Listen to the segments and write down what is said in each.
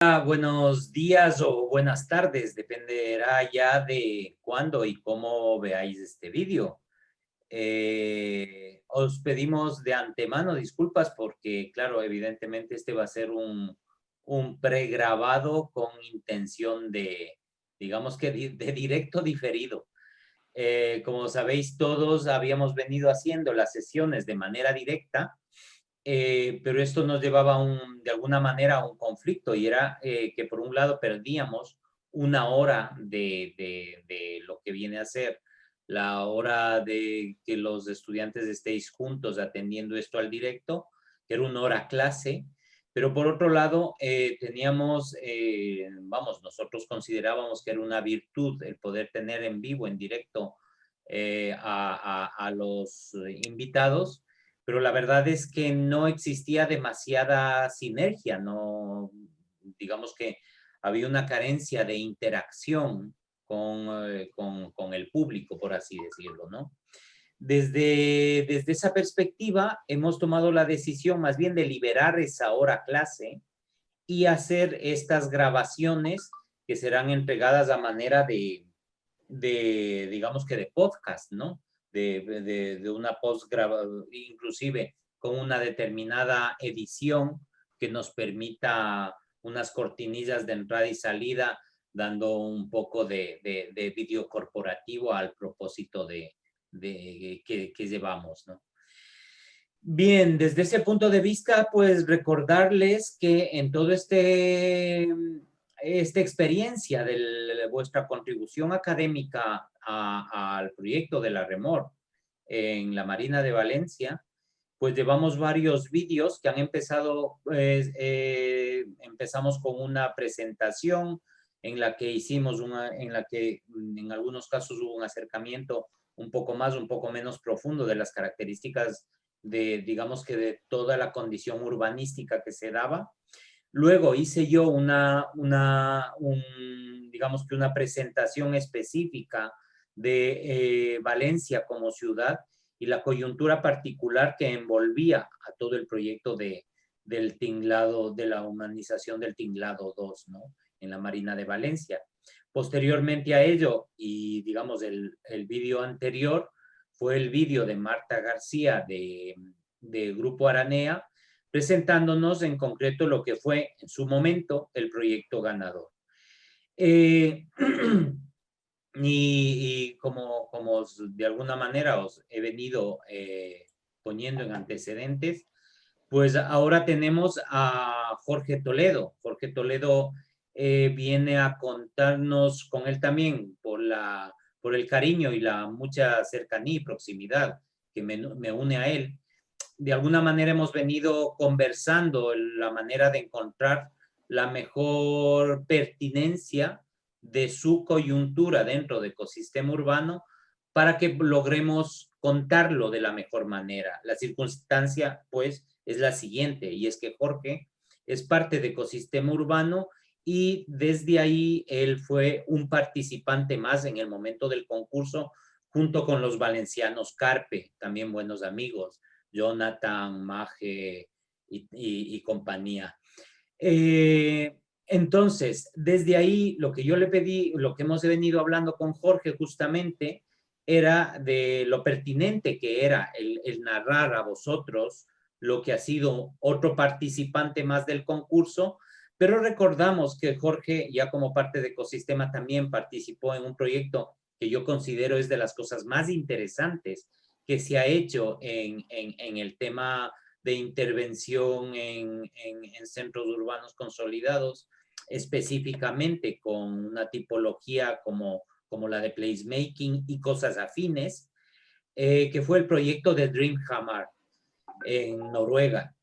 Buenos días o buenas tardes, dependerá ya de cuándo y cómo veáis este vídeo. Os pedimos de antemano disculpas porque, claro, evidentemente este va a ser un pregrabado con intención de, digamos que de directo diferido. Como sabéis, todos habíamos venido haciendo las sesiones de manera directa, pero esto nos llevaba de alguna manera a un conflicto y era que por un lado perdíamos una hora de lo que viene a ser la hora de que los estudiantes estéis juntos atendiendo esto al directo, que era una hora clase, pero por otro lado teníamos, vamos, nosotros considerábamos que era una virtud el poder tener en vivo, en directo, a los invitados, pero la verdad es que no existía demasiada sinergia, no, digamos que había una carencia de interacción con el público, por así decirlo, ¿no? Desde esa perspectiva, hemos tomado la decisión más bien de liberar esa hora clase y hacer estas grabaciones que serán entregadas a manera digamos que de podcast, ¿no? De una post grabada, inclusive con una determinada edición que nos permita unas cortinillas de entrada y salida, dando un poco de vídeo corporativo al propósito que llevamos, ¿no? Bien, desde ese punto de vista, pues recordarles que en todo esta experiencia de vuestra contribución académica al proyecto de la REMOR en la Marina de Valencia, pues llevamos varios vídeos que han empezado, pues, empezamos con una presentación en la que en la que en algunos casos hubo un acercamiento un poco más, un poco menos profundo de las características digamos que de toda la condición urbanística que se daba. Luego hice yo digamos que una presentación específica de Valencia como ciudad y la coyuntura particular que envolvía a todo el proyecto del tinglado, de la humanización del tinglado 2, ¿no? En la Marina de Valencia. Posteriormente a ello, y digamos el vídeo anterior, fue el vídeo de Marta García de Grupo Aranea, presentándonos en concreto lo que fue en su momento el proyecto ganador. Eh, y como de alguna manera os he venido poniendo en antecedentes, pues ahora tenemos a Jorge Toledo. Jorge Toledo viene a contarnos con él también por el cariño y la mucha cercanía y proximidad que me une a él. De alguna manera hemos venido conversando la manera de encontrar la mejor pertinencia de su coyuntura dentro del ecosistema urbano para que logremos contarlo de la mejor manera. La circunstancia, pues, es la siguiente, y es que Jorge es parte de ecosistema urbano y desde ahí él fue un participante más en el momento del concurso junto con los valencianos Carpe, también buenos amigos, Jonathan, Maje y compañía. Entonces, desde ahí, lo que yo le pedí, lo que hemos venido hablando con Jorge justamente, era de lo pertinente que era el narrar a vosotros lo que ha sido otro participante más del concurso, pero recordamos que Jorge, ya como parte de Ecosistema, también participó en un proyecto que yo considero es de las cosas más interesantes que se ha hecho en el tema de intervención en centros urbanos consolidados, específicamente con una tipología como la de placemaking y cosas afines, que fue el proyecto de Dreamhammer en Noruega.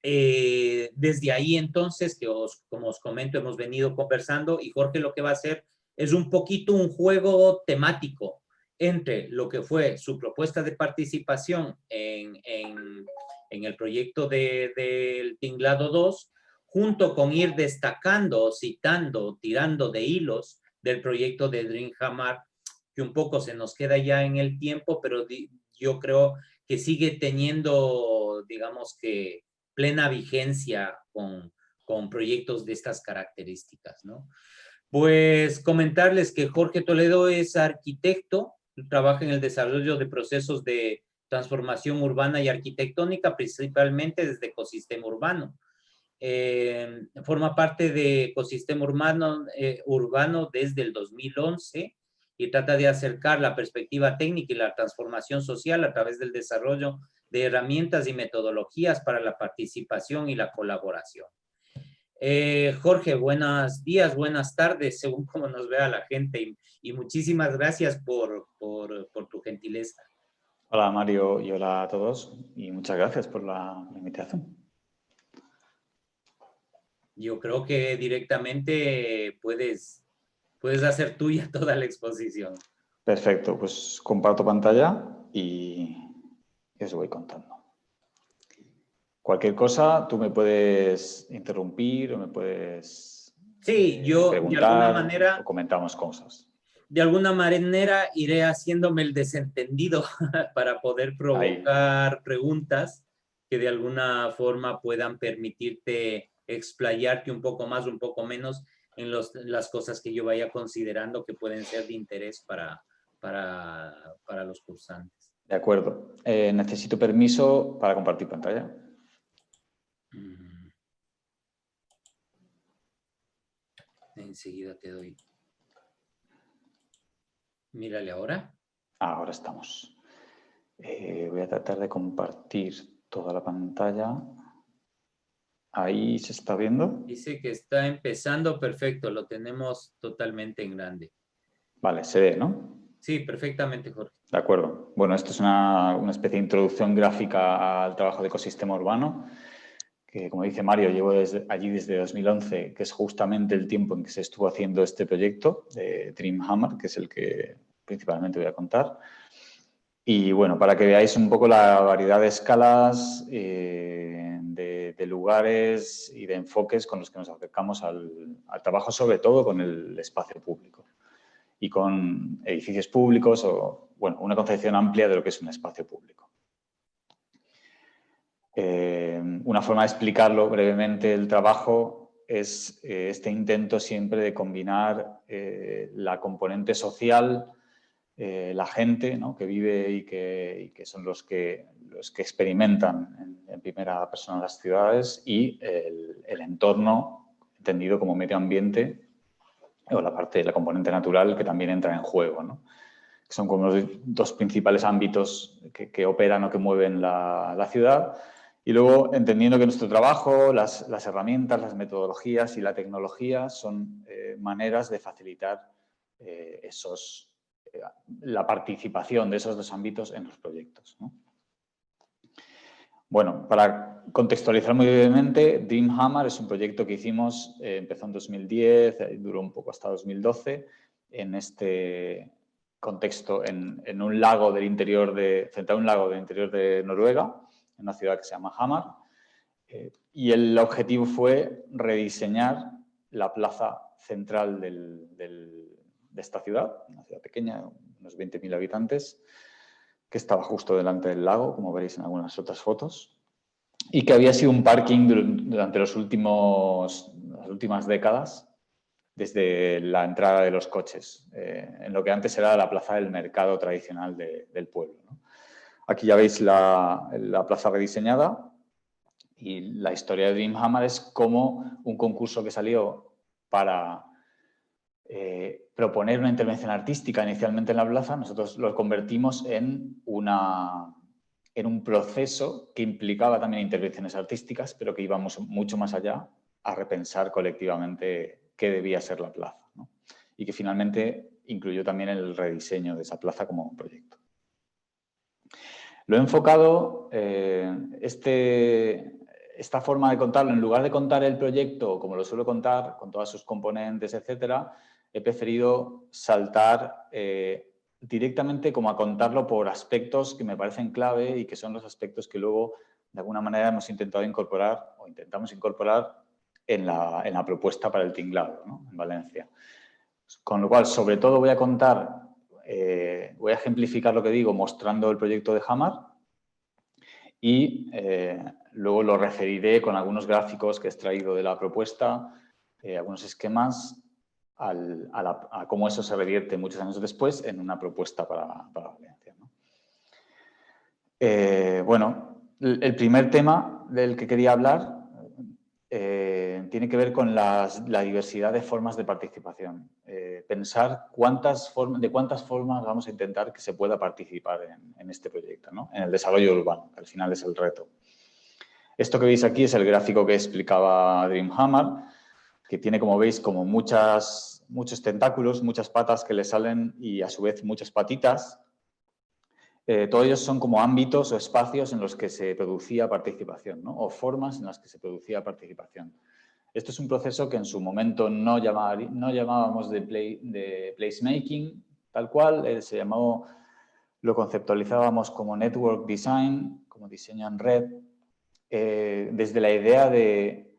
Desde ahí entonces, como os comento, hemos venido conversando y Jorge lo que va a hacer es un poquito un juego temático entre lo que fue su propuesta de participación en el proyecto del Tinglado 2, junto con ir destacando, citando, tirando de hilos del proyecto de Dreamhammer, que un poco se nos queda ya en el tiempo, pero yo creo que sigue teniendo, digamos que, plena vigencia con proyectos de estas características, ¿no? Pues comentarles que Jorge Toledo es arquitecto, trabaja en el desarrollo de procesos de transformación urbana y arquitectónica, principalmente desde ecosistema urbano. Forma parte de ecosistema urbano desde el 2011 y trata de acercar la perspectiva técnica y la transformación social a través del desarrollo de herramientas y metodologías para la participación y la colaboración. Jorge, buenos días, buenas tardes, según como nos vea la gente, y muchísimas gracias por tu gentileza. Hola Mario y hola a todos y muchas gracias por la invitación. Yo creo que directamente puedes hacer tuya toda la exposición. Perfecto, pues comparto pantalla y os voy contando. Cualquier cosa, tú me puedes interrumpir o me puedes yo de alguna preguntar manera, o comentamos cosas. De alguna manera iré haciéndome el desentendido para poder provocar Ahí. Preguntas que de alguna forma puedan permitirte explayarte un poco más, un poco menos en las cosas que yo vaya considerando que pueden ser de interés para los cursantes. De acuerdo. Necesito permiso para compartir pantalla. Enseguida te doy. Mírale ahora. Ahora estamos. Voy a tratar de compartir toda la pantalla. Ahí se está viendo. Dice que está empezando perfecto, lo tenemos totalmente en grande. Vale, se ve, ¿no? Sí, perfectamente, Jorge. De acuerdo. Bueno, esto es una especie de introducción gráfica al trabajo de ecosistema urbano, que como dice Mario, llevo allí desde 2011, que es justamente el tiempo en que se estuvo haciendo este proyecto de DreamHammer, que es el que principalmente voy a contar. Y bueno, para que veáis un poco la variedad de escalas, de lugares y de enfoques con los que nos acercamos al trabajo, sobre todo con el espacio público y con edificios públicos o, bueno, una concepción amplia de lo que es un espacio público. Una forma de explicarlo brevemente el trabajo es este intento siempre de combinar la componente social, la gente, ¿no?, que vive y que son los que experimentan en primera persona las ciudades, y el entorno entendido como medio ambiente o la componente natural que también entra en juego, ¿no? Que son como los dos principales ámbitos que operan o que mueven la ciudad. Y luego, entendiendo que nuestro trabajo, las herramientas, las metodologías y la tecnología son maneras de facilitar la participación de esos dos ámbitos en los proyectos, ¿no? Bueno, para contextualizar muy brevemente, DreamHammer es un proyecto que hicimos, empezó en 2010, duró un poco hasta 2012, en este contexto, en un lago del interior frente a un lago del interior de Noruega, en una ciudad que se llama Hamar, y el objetivo fue rediseñar la plaza central de esta ciudad, una ciudad pequeña, unos 20.000 habitantes, que estaba justo delante del lago, como veréis en algunas otras fotos, y que había sido un parking durante las últimas décadas, desde la entrada de los coches, en lo que antes era la plaza del mercado tradicional del pueblo, ¿no? Aquí ya veis la plaza rediseñada, y la historia de DreamHammer es como un concurso que salió para proponer una intervención artística inicialmente en la plaza. Nosotros lo convertimos en un proceso que implicaba también intervenciones artísticas, pero que íbamos mucho más allá a repensar colectivamente qué debía ser la plaza, ¿no? Y que finalmente incluyó también el rediseño de esa plaza como proyecto. Lo he enfocado, esta forma de contarlo, en lugar de contar el proyecto como lo suelo contar, con todas sus componentes, etcétera, he preferido saltar directamente como a contarlo por aspectos que me parecen clave y que son los aspectos que luego, de alguna manera, hemos intentado incorporar o intentamos incorporar en la propuesta para el tinglado, ¿no?, en Valencia. Con lo cual, sobre todo voy a contar, voy a ejemplificar lo que digo mostrando el proyecto de Hamar, y luego lo referiré con algunos gráficos que he extraído de la propuesta, algunos esquemas, a cómo eso se revierte muchos años después en una propuesta para Valencia, ¿no? Bueno, el primer tema del que quería hablar tiene que ver con la diversidad de formas de participación. Pensar de cuántas formas vamos a intentar que se pueda participar en este proyecto, ¿no? En el desarrollo urbano, que al final es el reto. Esto que veis aquí es el gráfico que explicaba Dreamhammer, que tiene, como veis, como muchos tentáculos, muchas patas que le salen y a su vez muchas patitas. Todos ellos son como ámbitos o espacios en los que se producía participación, ¿no? O formas en las que se producía participación. Esto es un proceso que en su momento no llamábamos de placemaking, tal cual, lo conceptualizábamos como network design, como diseño en red, desde la idea de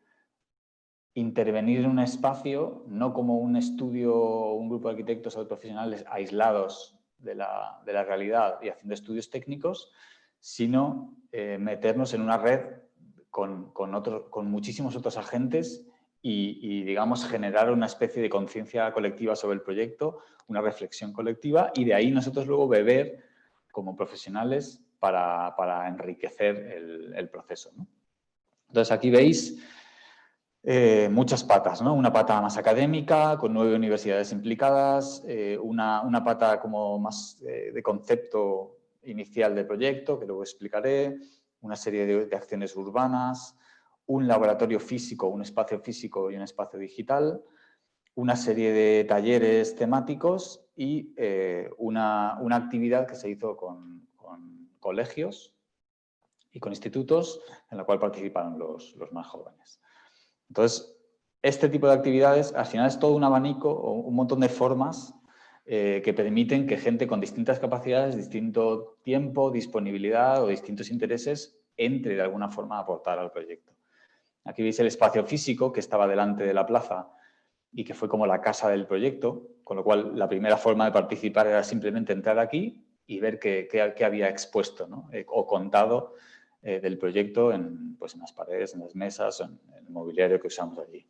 intervenir en un espacio, no como un estudio o un grupo de arquitectos o profesionales aislados de la realidad y haciendo estudios técnicos, sino meternos en una red con muchísimos otros agentes y, digamos, generar una especie de conciencia colectiva sobre el proyecto, una reflexión colectiva y de ahí nosotros luego beber como profesionales para enriquecer el proceso, ¿no? Entonces, aquí veis muchas patas, ¿no? Una pata más académica, con 9 universidades implicadas, una pata como más de concepto inicial del proyecto, que luego explicaré, una serie de acciones urbanas, un laboratorio físico, un espacio físico y un espacio digital, una serie de talleres temáticos y una actividad que se hizo con colegios y con institutos en la cual participaron los más jóvenes. Entonces, este tipo de actividades al final es todo un abanico o un montón de formas que permiten que gente con distintas capacidades, distinto tiempo, disponibilidad o distintos intereses entre de alguna forma a aportar al proyecto. Aquí veis el espacio físico que estaba delante de la plaza y que fue como la casa del proyecto, con lo cual la primera forma de participar era simplemente entrar aquí y ver qué había expuesto, ¿no? O contado del proyecto pues en las paredes, en las mesas, en el mobiliario que usamos allí.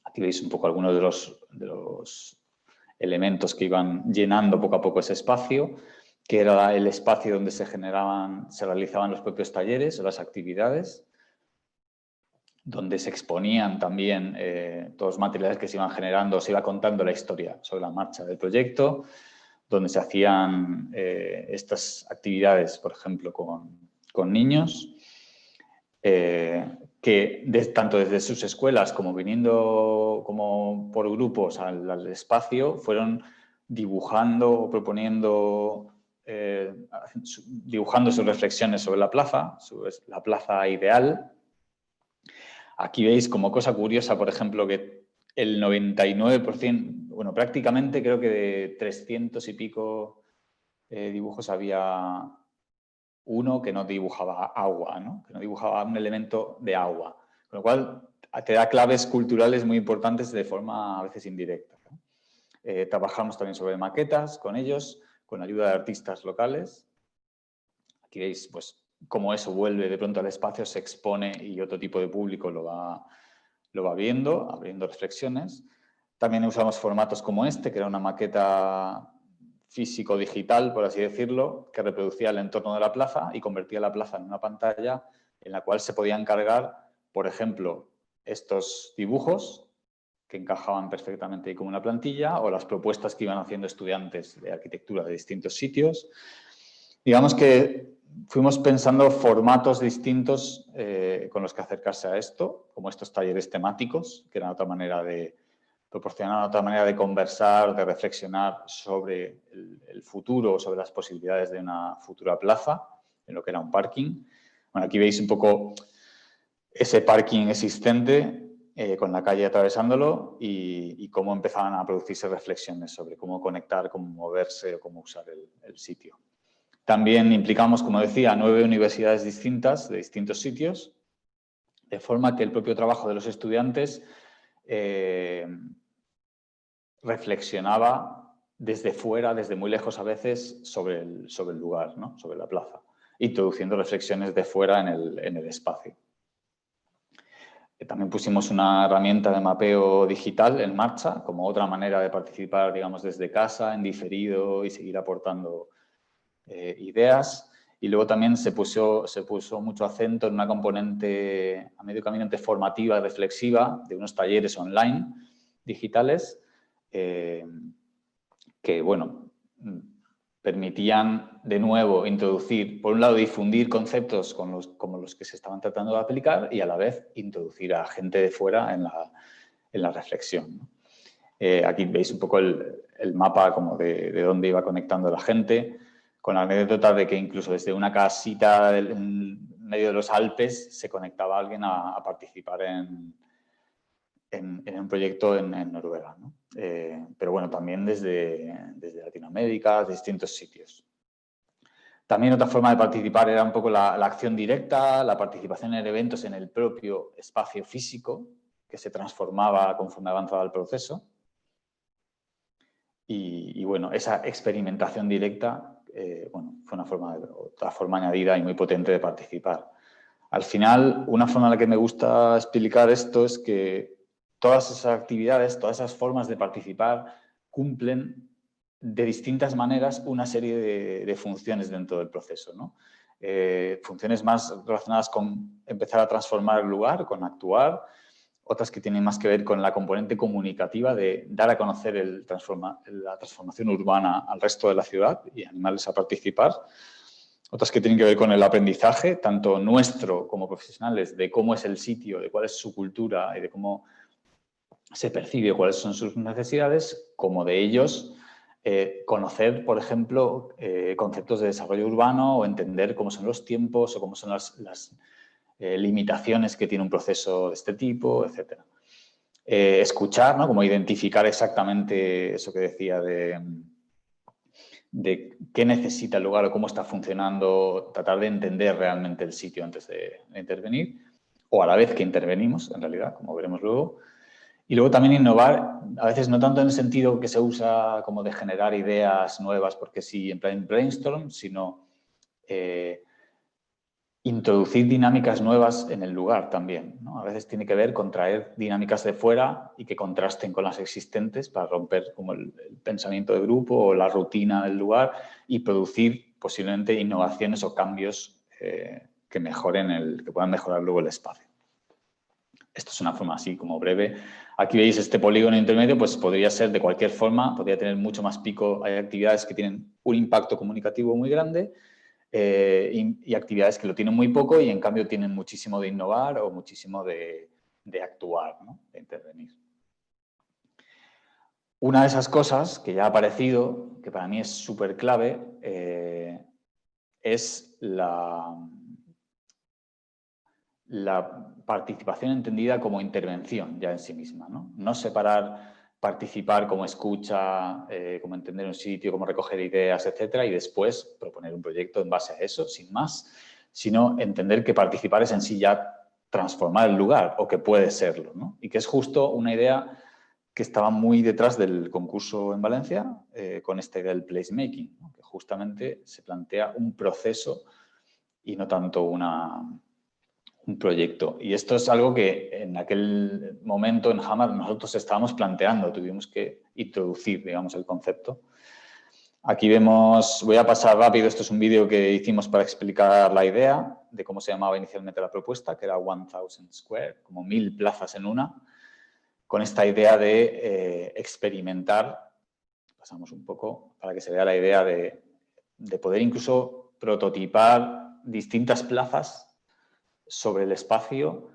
Aquí veis un poco algunos de los elementos que iban llenando poco a poco ese espacio, que era el espacio donde se realizaban los propios talleres o las actividades, donde se exponían también todos los materiales que se iban generando, se iba contando la historia sobre la marcha del proyecto, donde se hacían estas actividades, por ejemplo, con niños, que tanto desde sus escuelas como viniendo como por grupos al espacio, fueron dibujando o proponiendo, dibujando sus reflexiones sobre la plaza ideal. Aquí veis como cosa curiosa, por ejemplo, que el 99%, bueno, prácticamente creo que de 300 y pico dibujos había uno que no dibujaba agua, ¿no? Que no dibujaba un elemento de agua. Con lo cual, te da claves culturales muy importantes de forma a veces indirecta, ¿no? Trabajamos también sobre maquetas con ellos, con ayuda de artistas locales. Aquí veis, pues, cómo eso vuelve de pronto al espacio, se expone y otro tipo de público lo va viendo, abriendo reflexiones. También usamos formatos como este, que era una maqueta físico-digital, por así decirlo, que reproducía el entorno de la plaza y convertía la plaza en una pantalla en la cual se podían cargar, por ejemplo, estos dibujos que encajaban perfectamente como una plantilla o las propuestas que iban haciendo estudiantes de arquitectura de distintos sitios. Digamos que fuimos pensando formatos distintos con los que acercarse a esto, como estos talleres temáticos, que eran otra manera de proporcionar otra manera de conversar, de reflexionar sobre el futuro, sobre las posibilidades de una futura plaza, en lo que era un parking. Bueno, aquí veis un poco ese parking existente con la calle atravesándolo y cómo empezaban a producirse reflexiones sobre cómo conectar, cómo moverse o cómo usar el sitio. También implicamos, como decía, 9 universidades distintas de distintos sitios, de forma que el propio trabajo de los estudiantes reflexionaba desde fuera, desde muy lejos a veces, sobre el lugar, ¿no? Sobre la plaza. introduciendo reflexiones de fuera en el espacio. También pusimos una herramienta de mapeo digital en marcha, como otra manera de participar, digamos, desde casa, en diferido y seguir aportando ideas. Y luego también se puso mucho acento en una componente a medio camino entre formativa y reflexiva de unos talleres online digitales que, bueno, permitían de nuevo introducir, por un lado, difundir conceptos como los que se estaban tratando de aplicar y a la vez introducir a gente de fuera en la reflexión, ¿no? Aquí veis un poco el mapa como de dónde iba conectando la gente, con la anécdota de que incluso desde una casita en medio de los Alpes se conectaba alguien a participar en un proyecto en Noruega, ¿no? Pero bueno, también desde Latinoamérica, de distintos sitios. También otra forma de participar era un poco la acción directa, la participación en eventos en el propio espacio físico, que se transformaba conforme avanzaba el proceso. Y bueno, esa experimentación directa bueno, fue otra forma añadida y muy potente de participar. Al final, una forma en la que me gusta explicar esto es que todas esas actividades, todas esas formas de participar cumplen de distintas maneras una serie de funciones dentro del proceso, ¿no? Funciones más relacionadas con empezar a transformar el lugar, con actuar, otras que tienen más que ver con la componente comunicativa de dar a conocer la transformación urbana al resto de la ciudad y animarles a participar. Otras que tienen que ver con el aprendizaje, tanto nuestro como profesionales, de cómo es el sitio, de cuál es su cultura y de cómo se percibe cuáles son sus necesidades, como de ellos conocer, por ejemplo, conceptos de desarrollo urbano o entender cómo son los tiempos o cómo son las limitaciones que tiene un proceso de este tipo, etc. Escuchar, ¿no? Como identificar exactamente eso que decía de qué necesita el lugar o cómo está funcionando, tratar de entender realmente el sitio antes de intervenir, o a la vez que intervenimos, en realidad, como veremos luego. Y luego también innovar, a veces no tanto en el sentido que se usa como de generar ideas nuevas, porque sí, en plan brainstorm, sino introducir dinámicas nuevas en el lugar también, ¿no? A veces tiene que ver con traer dinámicas de fuera y que contrasten con las existentes para romper como el pensamiento de grupo o la rutina del lugar y producir posiblemente innovaciones o cambios que puedan mejorar luego el espacio. Esto es una forma así como breve. Aquí veis este polígono intermedio, pues podría ser de cualquier forma, podría tener mucho más pico. Hay actividades que tienen un impacto comunicativo muy grande y actividades que lo tienen muy poco y en cambio tienen muchísimo de innovar o muchísimo de actuar, ¿no? De intervenir. Una de esas cosas que ya ha aparecido, que para mí es súper clave, es la participación entendida como intervención ya en sí misma, ¿no? No separar participar como escucha, como entender un sitio, como recoger ideas, etcétera, y después proponer un proyecto en base a eso, sin más, sino entender que participar es en sí ya transformar el lugar, o que puede serlo, ¿no? Y que es justo una idea que estaba muy detrás del concurso en Valencia, con esta idea del placemaking, ¿no? Que justamente se plantea un proceso y no tanto un proyecto. Y esto es algo que en aquel momento en Hammer nosotros estábamos planteando, tuvimos que introducir, digamos, el concepto. Aquí vemos, voy a pasar rápido, esto es un vídeo que hicimos para explicar la idea de cómo se llamaba inicialmente la propuesta, que era 1000 Square, como 1000 plazas en una, con esta idea de experimentar, pasamos un poco para que se vea la idea de poder incluso prototipar distintas plazas sobre el espacio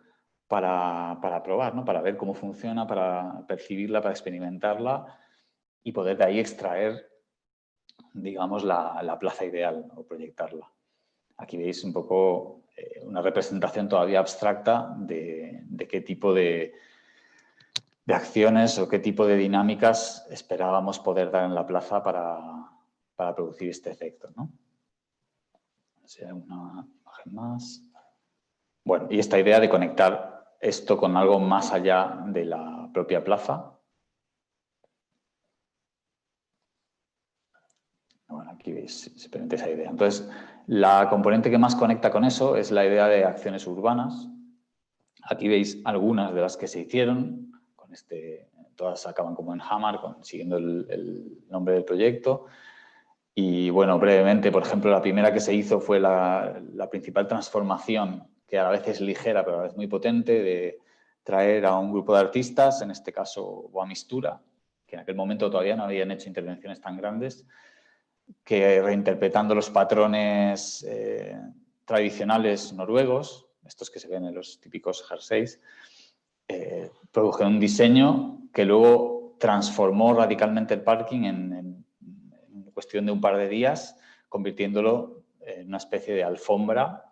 para probar, ¿no? Para ver cómo funciona, para percibirla, para experimentarla y poder de ahí extraer, digamos, la plaza ideal o proyectarla. Aquí veis un poco una representación todavía abstracta de qué tipo de acciones o qué tipo de dinámicas esperábamos poder dar en la plaza para producir este efecto, ¿no? Una imagen más. Bueno, y esta idea de conectar esto con algo más allá de la propia plaza. Bueno, aquí Aquí veis simplemente esa idea. Entonces, la componente que más conecta con eso es la idea de acciones urbanas. Aquí veis algunas de las que se hicieron, todas acaban como en Hammer, siguiendo el nombre del proyecto. Y bueno, brevemente, por ejemplo, la primera que se hizo fue la principal transformación, que a la vez es ligera pero a la vez muy potente, de traer a un grupo de artistas, en este caso Boamistura, que en aquel momento todavía no habían hecho intervenciones tan grandes, que reinterpretando los patrones tradicionales noruegos, estos que se ven en los típicos jerseys, produjeron un diseño que luego transformó radicalmente el parking en cuestión de un par de días, convirtiéndolo en una especie de alfombra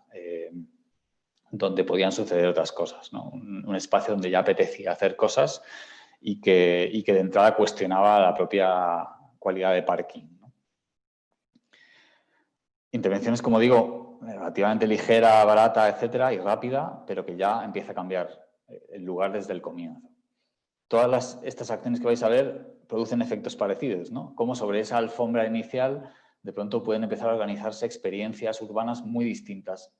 donde podían suceder otras cosas, ¿no? Un espacio donde ya apetecía hacer cosas y que de entrada cuestionaba la propia cualidad de parking, ¿no? Intervenciones, como digo, relativamente ligera, barata, etcétera, y rápida, pero que ya empieza a cambiar el lugar desde el comienzo. Todas estas acciones que vais a ver producen efectos parecidos, ¿no? Como sobre esa alfombra inicial de pronto pueden empezar a organizarse experiencias urbanas muy distintas,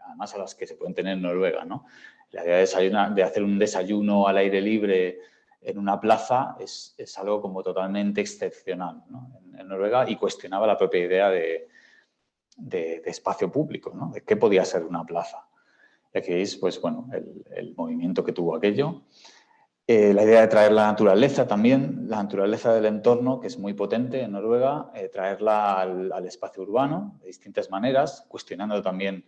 además a las que se pueden tener en Noruega, ¿no? La idea de hacer un desayuno al aire libre en una plaza es algo como totalmente excepcional, ¿no? en Noruega, y cuestionaba la propia idea de espacio público, ¿no? De qué podía ser una plaza. Y aquí veis, pues bueno, el movimiento que tuvo aquello. La idea de traer la naturaleza también, la naturaleza del entorno, que es muy potente en Noruega, traerla al espacio urbano de distintas maneras, cuestionando también,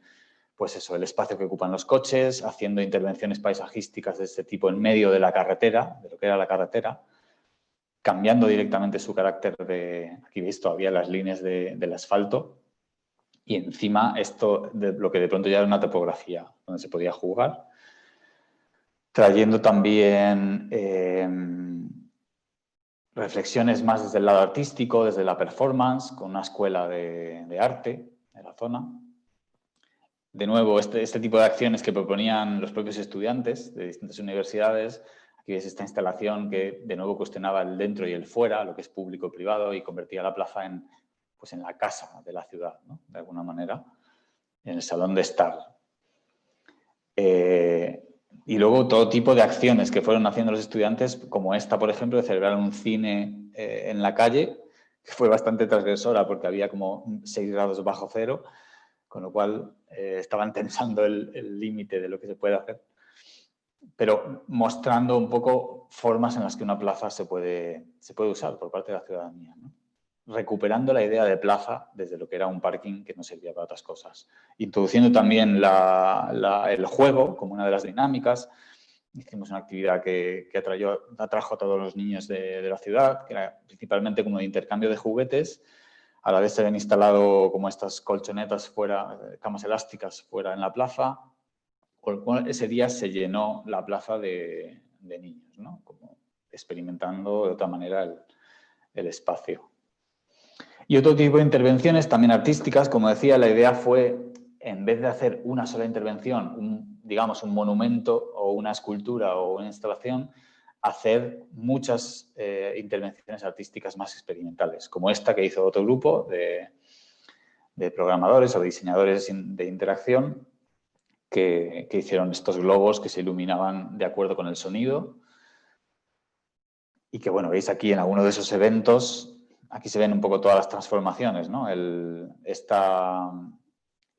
pues eso, el espacio que ocupan los coches, haciendo intervenciones paisajísticas de este tipo en medio de la carretera, de lo que era la carretera, cambiando directamente su carácter aquí veis todavía las líneas del asfalto, y encima esto de lo que de pronto ya era una topografía donde se podía jugar, trayendo también reflexiones más desde el lado artístico, desde la performance, con una escuela de arte en la zona. De nuevo, este tipo de acciones que proponían los propios estudiantes de distintas universidades. Aquí veis esta instalación que de nuevo cuestionaba el dentro y el fuera, lo que es público y privado, y convertía la plaza en la casa de la ciudad, ¿no? De alguna manera, en el salón de estar. Y luego todo tipo de acciones que fueron haciendo los estudiantes, como esta, por ejemplo, de celebrar un cine en la calle, que fue bastante transgresora porque había como 6 grados bajo cero, con lo cual estaban tensando el límite de lo que se puede hacer, pero mostrando un poco formas en las que una plaza se puede usar por parte de la ciudadanía, ¿no? Recuperando la idea de plaza desde lo que era un parking que no servía para otras cosas. Introduciendo también el juego como una de las dinámicas. Hicimos una actividad que atrajo a todos los niños de la ciudad, que era principalmente como de intercambio de juguetes. A la vez se habían instalado como estas colchonetas fuera, camas elásticas fuera en la plaza. Con lo cual ese día se llenó la plaza de niños, ¿no? Como experimentando de otra manera el espacio. Y otro tipo de intervenciones también artísticas, como decía, la idea fue, en vez de hacer una sola intervención, digamos un monumento o una escultura o una instalación, hacer muchas intervenciones artísticas más experimentales, como esta que hizo otro grupo de programadores o diseñadores de interacción que hicieron estos globos que se iluminaban de acuerdo con el sonido. Y que, bueno, veis aquí en alguno de esos eventos. Aquí se ven un poco todas las transformaciones, ¿no? Esta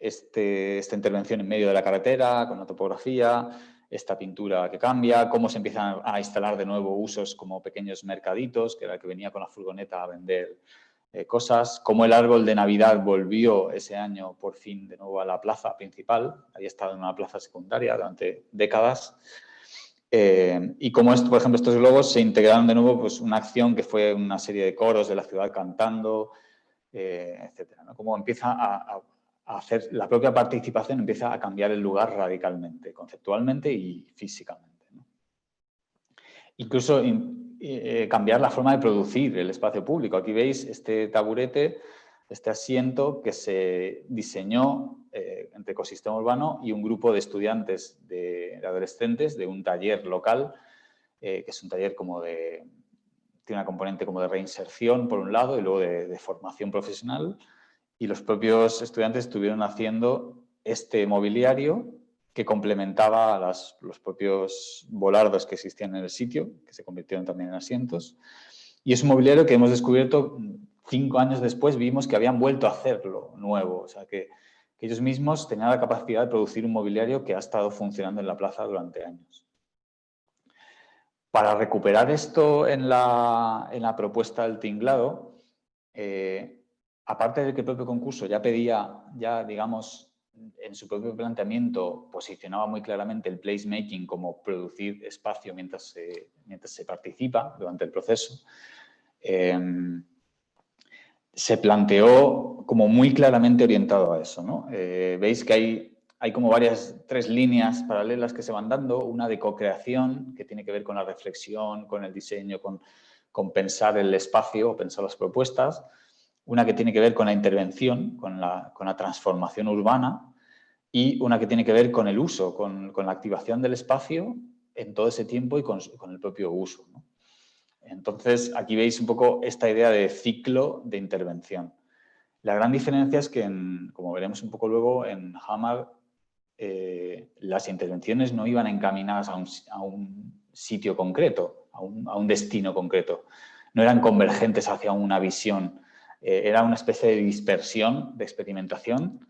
intervención en medio de la carretera, con la topografía, esta pintura que cambia, cómo se empiezan a instalar de nuevo usos como pequeños mercaditos, que era el que venía con la furgoneta a vender cosas, cómo el árbol de Navidad volvió ese año por fin de nuevo a la plaza principal, había estado en una plaza secundaria durante décadas. Y como, por ejemplo, estos globos se integraron de nuevo, pues una acción que fue una serie de coros de la ciudad cantando, etcétera, ¿no? Como empieza a hacer, la propia participación empieza a cambiar el lugar radicalmente, conceptualmente y físicamente, ¿no? Incluso cambiar la forma de producir el espacio público. Aquí veis este taburete, este asiento que se diseñó entre Ecosistema Urbano y un grupo de estudiantes, de adolescentes, de un taller local, que es un taller como de tiene una componente como de reinserción, por un lado, y luego de formación profesional. Y los propios estudiantes estuvieron haciendo este mobiliario que complementaba a los propios volardos que existían en el sitio, que se convirtieron también en asientos. Y es un mobiliario que hemos descubierto 5 años después, vimos que habían vuelto a hacerlo nuevo. O sea, que ellos mismos tenían la capacidad de producir un mobiliario que ha estado funcionando en la plaza durante años. Para recuperar esto en la propuesta del tinglado, aparte de que el propio concurso ya pedía, digamos, en su propio planteamiento, posicionaba muy claramente el placemaking como producir espacio mientras se participa durante el proceso, se planteó como muy claramente orientado a eso, ¿no? Veis que hay como tres líneas paralelas que se van dando, una de co-creación, que tiene que ver con la reflexión, con el diseño, con pensar el espacio, pensar las propuestas, una que tiene que ver con la intervención, con la transformación urbana, y una que tiene que ver con el uso, con la activación del espacio en todo ese tiempo y con el propio uso, ¿no? Entonces, aquí veis un poco esta idea de ciclo de intervención. La gran diferencia es que, como veremos un poco luego, en Hamar las intervenciones no iban encaminadas a un sitio concreto, a un destino concreto. No eran convergentes hacia una visión. Era una especie de dispersión, de experimentación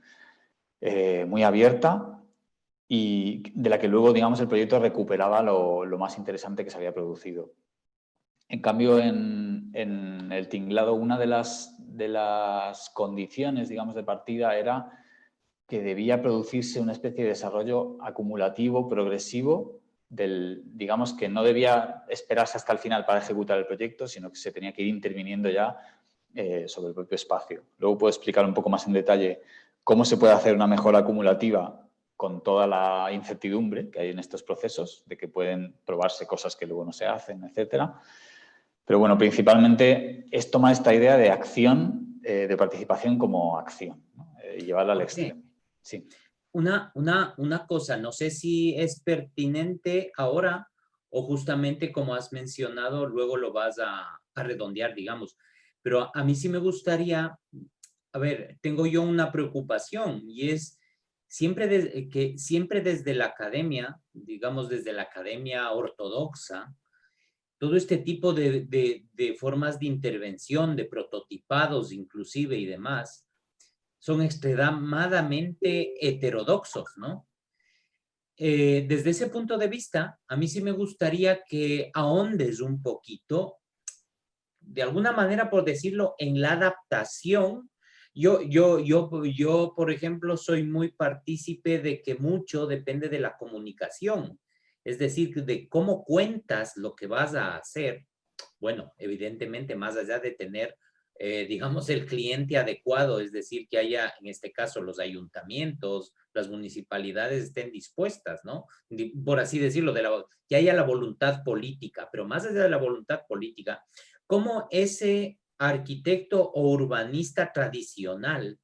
muy abierta y de la que luego, digamos, el proyecto recuperaba lo más interesante que se había producido. En cambio, en el tinglado, una de las condiciones, digamos, de partida era que debía producirse una especie de desarrollo acumulativo, progresivo, digamos, que no debía esperarse hasta el final para ejecutar el proyecto, sino que se tenía que ir interviniendo ya sobre el propio espacio. Luego puedo explicar un poco más en detalle cómo se puede hacer una mejora acumulativa con toda la incertidumbre que hay en estos procesos, de que pueden probarse cosas que luego no se hacen, etcétera. Pero bueno, principalmente es tomar esta idea de acción, de participación como acción, ¿no? Llevarla al extremo. Sí. Una cosa, no sé si es pertinente ahora o justamente como has mencionado, luego lo vas a redondear, digamos. Pero a mí sí me gustaría, a ver, tengo yo una preocupación y es siempre desde la academia, digamos desde la academia ortodoxa, todo este tipo de formas de intervención, de prototipados inclusive y demás, son extremadamente heterodoxos, ¿no? Desde ese punto de vista, a mí sí me gustaría que ahondes un poquito, de alguna manera, por decirlo, en la adaptación. Yo, por ejemplo, soy muy partícipe de que mucho depende de la comunicación, es decir, de cómo cuentas lo que vas a hacer. Bueno, evidentemente, más allá de tener, digamos, el cliente adecuado, es decir, que haya, en este caso, los ayuntamientos, las municipalidades estén dispuestas, ¿no? Por así decirlo, que haya la voluntad política, pero más allá de la voluntad política, ¿cómo ese arquitecto o urbanista tradicional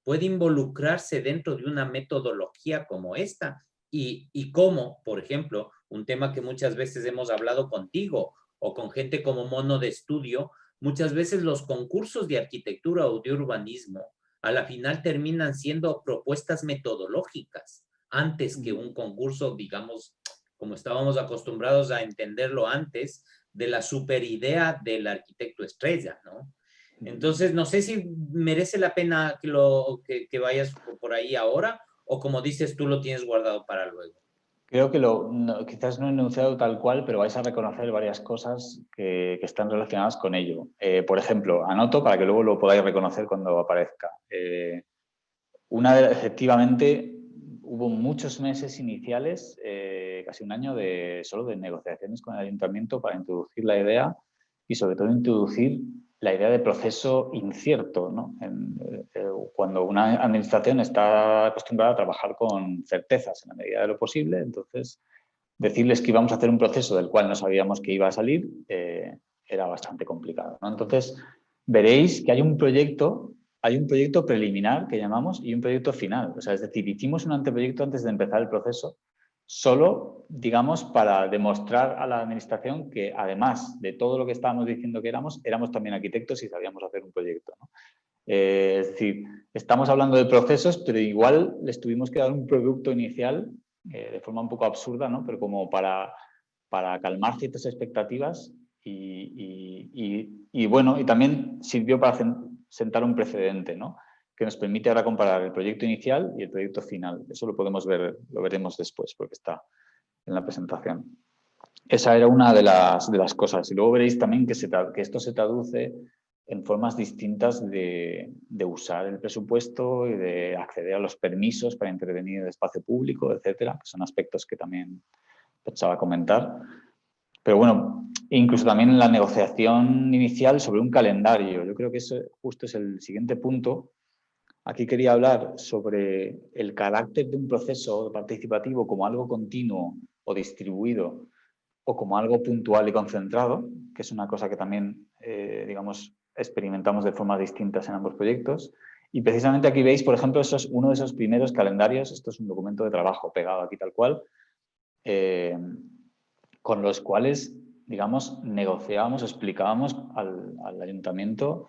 puede involucrarse dentro de una metodología como esta? Y cómo, por ejemplo, un tema que muchas veces hemos hablado contigo o con gente como Mono de Estudio, muchas veces los concursos de arquitectura o de urbanismo a la final terminan siendo propuestas metodológicas antes que un concurso, digamos, como estábamos acostumbrados a entenderlo antes, de la superidea del arquitecto estrella, ¿no? Entonces, no sé si merece la pena que vayas por ahí ahora o como dices tú lo tienes guardado para luego. Creo que quizás no he enunciado tal cual, pero vais a reconocer varias cosas que están relacionadas con ello. Por ejemplo, anoto para que luego lo podáis reconocer cuando aparezca. Efectivamente, hubo muchos meses iniciales, casi un año, solo de negociaciones con el ayuntamiento para introducir la idea y sobre todo introducir la idea de proceso incierto, ¿no? Cuando una administración está acostumbrada a trabajar con certezas en la medida de lo posible, entonces decirles que íbamos a hacer un proceso del cual no sabíamos que iba a salir era bastante complicado, ¿no? Entonces, veréis que hay un proyecto preliminar que llamamos y un proyecto final. O sea, es decir, hicimos un anteproyecto antes de empezar el proceso solo, digamos, para demostrar a la administración que además de todo lo que estábamos diciendo que éramos también arquitectos y sabíamos hacer un proyecto, ¿no? Es decir, estamos hablando de procesos, pero igual les tuvimos que dar un producto inicial de forma un poco absurda, ¿no? Pero como para calmar ciertas expectativas y bueno, y también sirvió para sentar un precedente, ¿no? Que nos permite ahora comparar el proyecto inicial y el proyecto final. Eso lo podemos ver, lo veremos después porque está en la presentación. Esa era una de las cosas. Y luego veréis también que esto se traduce en formas distintas de usar el presupuesto y de acceder a los permisos para intervenir en el espacio público, etcétera, que son aspectos que también pensaba comentar. Pero bueno, incluso también en la negociación inicial sobre un calendario. Yo creo que eso justo es el siguiente punto. Aquí quería hablar sobre el carácter de un proceso participativo como algo continuo o distribuido o como algo puntual y concentrado, que es una cosa que también, digamos, experimentamos de formas distintas en ambos proyectos. Y precisamente aquí veis, por ejemplo, eso es uno de esos primeros calendarios. Esto es un documento de trabajo pegado aquí tal cual, con los cuales, digamos, negociábamos, explicábamos al ayuntamiento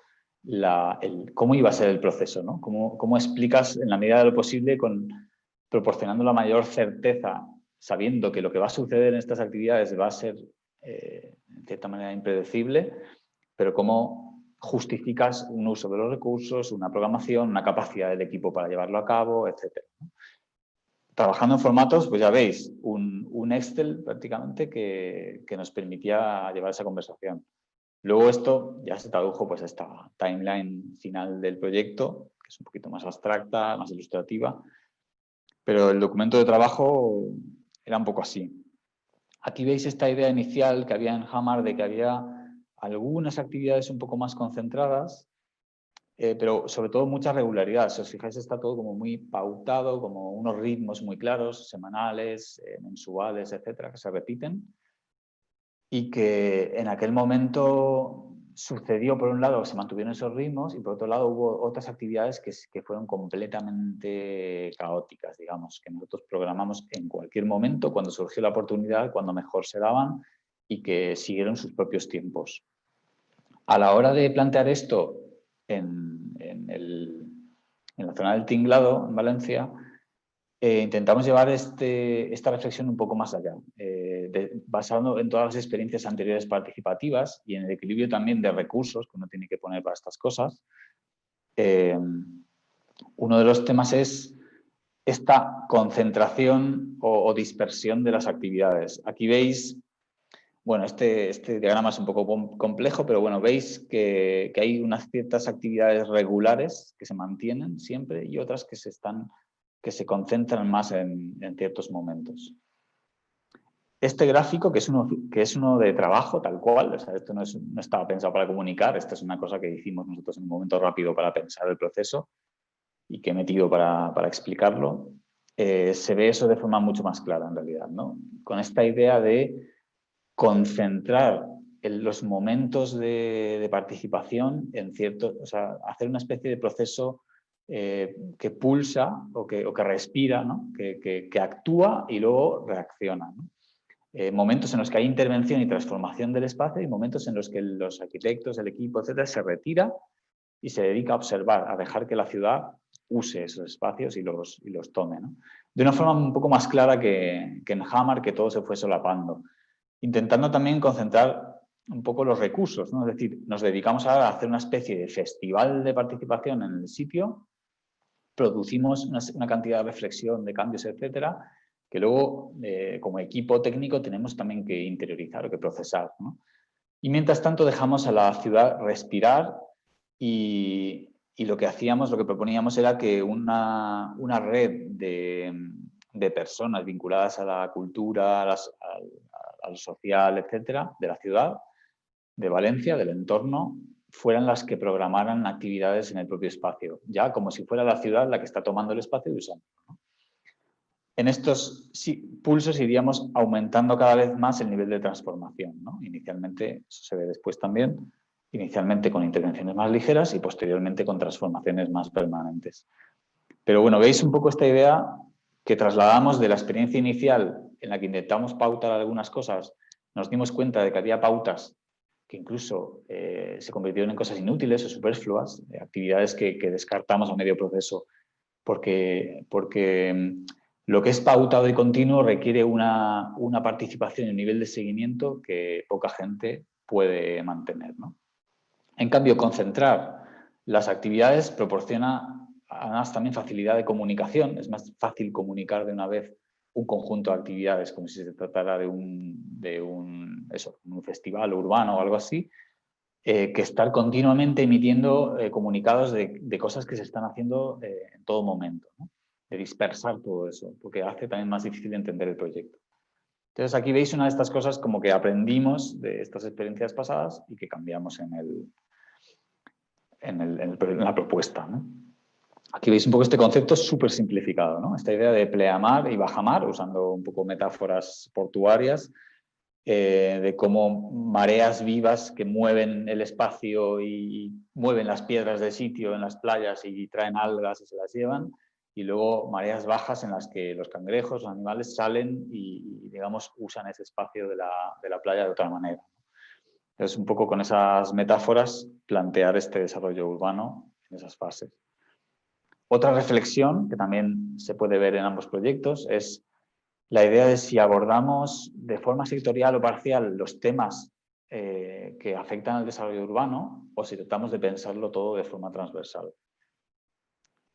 cómo iba a ser el proceso, ¿no? Cómo explicas en la medida de lo posible, proporcionando la mayor certeza, sabiendo que lo que va a suceder en estas actividades va a ser, en cierta manera, impredecible, pero cómo justificas un uso de los recursos, una programación, una capacidad del equipo para llevarlo a cabo, etcétera. Trabajando en formatos, pues ya veis, un Excel prácticamente que nos permitía llevar esa conversación. Luego esto ya se tradujo pues a esta timeline final del proyecto, que es un poquito más abstracta, más ilustrativa, pero el documento de trabajo era un poco así. Aquí veis esta idea inicial que había en Hammer de que había algunas actividades un poco más concentradas, pero sobre todo mucha regularidad. Si os fijáis, está todo como muy pautado, como unos ritmos muy claros, semanales, mensuales, etcétera, que se repiten. Y que en aquel momento sucedió, por un lado, que se mantuvieron esos ritmos y por otro lado hubo otras actividades que fueron completamente caóticas, digamos, que nosotros programamos en cualquier momento, cuando surgió la oportunidad, cuando mejor se daban y que siguieron sus propios tiempos. A la hora de plantear esto en la zona del Tinglado, en Valencia, intentamos llevar esta reflexión un poco más allá, basado en todas las experiencias anteriores participativas y en el equilibrio también de recursos que uno tiene que poner para estas cosas. Uno de los temas es esta concentración o dispersión de las actividades. Aquí veis, bueno, este diagrama es un poco complejo, pero bueno, veis que hay unas ciertas actividades regulares que se mantienen siempre y otras que se concentran más en ciertos momentos. Este gráfico, que es uno de trabajo, tal cual, o sea, esto no estaba pensado para comunicar, esta es una cosa que hicimos nosotros en un momento rápido para pensar el proceso y que he metido para explicarlo, se ve eso de forma mucho más clara en realidad, ¿no? Con esta idea de concentrar los momentos de participación en ciertos, o sea, hacer una especie de proceso que pulsa o que respira, ¿no? que actúa y luego reacciona, ¿no? Momentos en los que hay intervención y transformación del espacio y momentos en los que los arquitectos, el equipo, etcétera, se retira y se dedica a observar, a dejar que la ciudad use esos espacios y los tome, ¿no? De una forma un poco más clara que en Hammer, que todo se fue solapando. Intentando también concentrar un poco los recursos, ¿no? Es decir, nos dedicamos ahora a hacer una especie de festival de participación en el sitio, producimos una cantidad de reflexión, de cambios, etcétera, que luego, como equipo técnico, tenemos también que interiorizar o que procesar, ¿no? Y mientras tanto dejamos a la ciudad respirar y lo que hacíamos, lo que proponíamos era que una red de personas vinculadas a la cultura, al social, etcétera, de la ciudad, de Valencia, del entorno, fueran las que programaran actividades en el propio espacio, ya como si fuera la ciudad la que está tomando el espacio y usándolo, ¿no? En estos pulsos iríamos aumentando cada vez más el nivel de transformación, ¿no? Inicialmente, eso se ve después también, inicialmente con intervenciones más ligeras y posteriormente con transformaciones más permanentes. Pero bueno, veis un poco esta idea que trasladamos de la experiencia inicial en la que intentamos pautar algunas cosas, nos dimos cuenta de que había pautas que incluso se convirtieron en cosas inútiles o superfluas, actividades que descartamos a medio proceso, porque lo que es pautado y continuo requiere una participación y un nivel de seguimiento que poca gente puede mantener, ¿no? En cambio, concentrar las actividades proporciona además también facilidad de comunicación. Es más fácil comunicar de una vez un conjunto de actividades como si se tratara de un festival urbano o algo así, que estar continuamente emitiendo comunicados de cosas que se están haciendo en todo momento, ¿no? De dispersar todo eso, porque hace también más difícil entender el proyecto. Entonces aquí veis una de estas cosas como que aprendimos de estas experiencias pasadas y que cambiamos en la propuesta, ¿no? Aquí veis un poco este concepto súper simplificado, ¿no? Esta idea de pleamar y bajamar, usando un poco metáforas portuarias, de cómo mareas vivas que mueven el espacio y mueven las piedras de sitio en las playas y traen algas y se las llevan, y luego mareas bajas en las que los cangrejos, los animales salen y digamos, usan ese espacio de la playa de otra manera. Es un poco con esas metáforas plantear este desarrollo urbano en esas fases. Otra reflexión que también se puede ver en ambos proyectos es la idea de si abordamos de forma sectorial o parcial los temas que afectan al desarrollo urbano o si tratamos de pensarlo todo de forma transversal.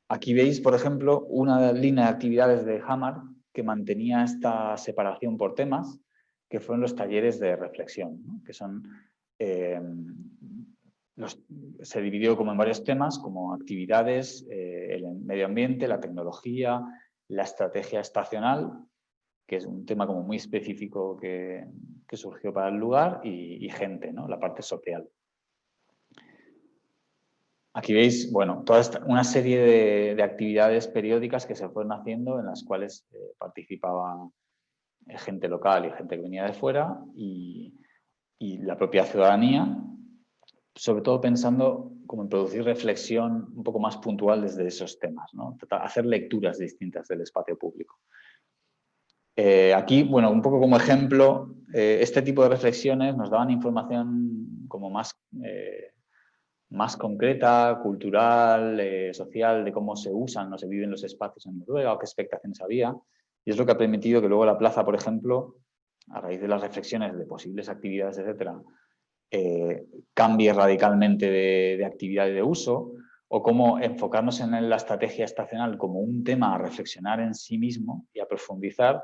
Aquí veis, por ejemplo, una línea de actividades de Hamar que mantenía esta separación por temas, que fueron los talleres de reflexión, ¿no? Que son, se dividió como en varios temas, como actividades, el medio ambiente, la tecnología, la estrategia estacional, que es un tema como muy específico que surgió para el lugar, y gente, ¿no? La parte social. Aquí veis, bueno, una serie de actividades periódicas que se fueron haciendo en las cuales participaba gente local y gente que venía de fuera y la propia ciudadanía, sobre todo pensando como en producir reflexión un poco más puntual desde esos temas, ¿no? Hacer lecturas distintas del espacio público. Aquí, bueno, un poco como ejemplo, este tipo de reflexiones nos daban información como más concreta, cultural, social, de cómo se usan o se viven los espacios en Noruega o qué expectaciones había. Y es lo que ha permitido que luego la plaza, por ejemplo, a raíz de las reflexiones de posibles actividades, etcétera, cambie radicalmente de actividad y de uso, o cómo enfocarnos en la estrategia estacional como un tema a reflexionar en sí mismo y a profundizar,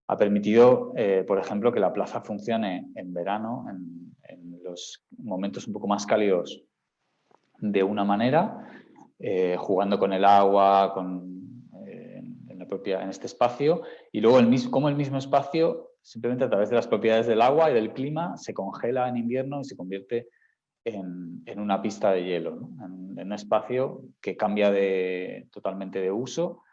ha permitido, por ejemplo, que la plaza funcione en verano, en los momentos un poco más cálidos, de una manera, jugando con el agua, en este espacio, y luego cómo el mismo espacio, simplemente a través de las propiedades del agua y del clima, se congela en invierno y se convierte en una pista de hielo, ¿no? En un espacio que cambia totalmente de uso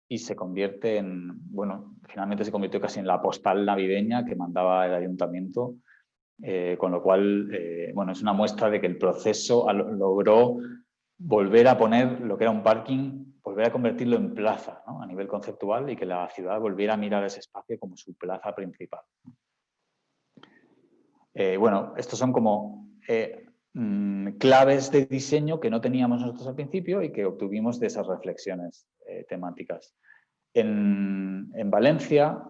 y se convierte bueno, finalmente se convirtió casi en la postal navideña que mandaba el ayuntamiento, con lo cual, bueno, es una muestra de que el proceso logró volver a poner lo que era un parking, volver a convertirlo en plaza, ¿no? A nivel conceptual, y que la ciudad volviera a mirar ese espacio como su plaza principal. Bueno, estos son como claves de diseño que no teníamos nosotros al principio y que obtuvimos de esas reflexiones temáticas. En Valencia,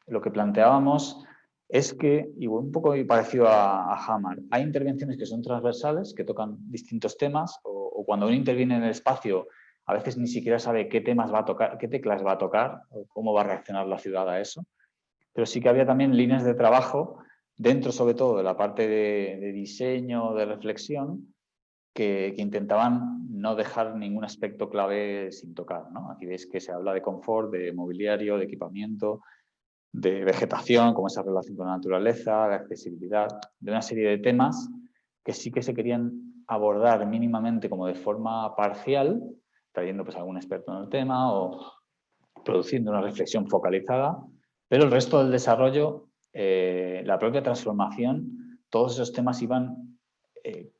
lo que planteábamos es que, y un poco parecido a Hamar, hay intervenciones que son transversales, que tocan distintos temas, o cuando uno interviene en el espacio, a veces ni siquiera sabe qué temas va a tocar, qué teclas va a tocar, o cómo va a reaccionar la ciudad a eso. Pero sí que había también líneas de trabajo, dentro sobre todo de la parte de diseño, de reflexión, que intentaban no dejar ningún aspecto clave sin tocar, ¿no? Aquí veis que se habla de confort, de mobiliario, de equipamiento, de vegetación, como esa relación con la naturaleza, de accesibilidad, de una serie de temas que sí que se querían abordar mínimamente como de forma parcial, trayendo pues algún experto en el tema o produciendo una reflexión focalizada, pero el resto del desarrollo, la propia transformación, todos esos temas iban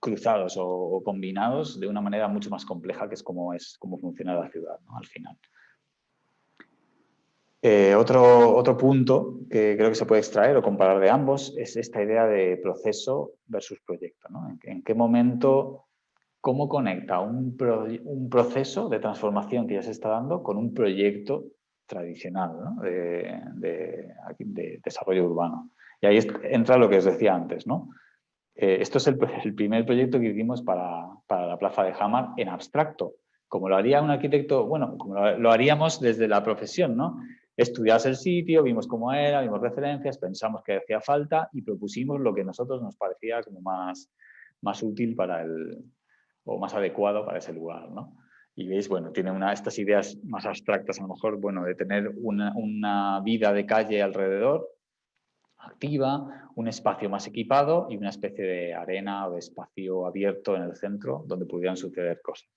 cruzados o combinados de una manera mucho más compleja, que es cómo funciona la ciudad, ¿no? Al final. Otro punto que creo que se puede extraer o comparar de ambos es esta idea de proceso versus proyecto, ¿no? ¿En qué momento, cómo conecta un proceso de transformación que ya se está dando con un proyecto tradicional, ¿no? de desarrollo urbano? Y ahí entra lo que os decía antes, ¿no? Esto es el primer proyecto que hicimos para la Plaza de Hamar en abstracto, como lo haría un arquitecto, bueno, como lo haríamos desde la profesión, ¿no? Estudias el sitio, vimos cómo era, vimos referencias, pensamos que hacía falta y propusimos lo que a nosotros nos parecía como más útil o más adecuado para ese lugar, ¿no? Y veis, bueno, tiene estas ideas más abstractas, a lo mejor, bueno, de tener una vida de calle alrededor, activa, un espacio más equipado y una especie de arena o de espacio abierto en el centro donde pudieran suceder cosas.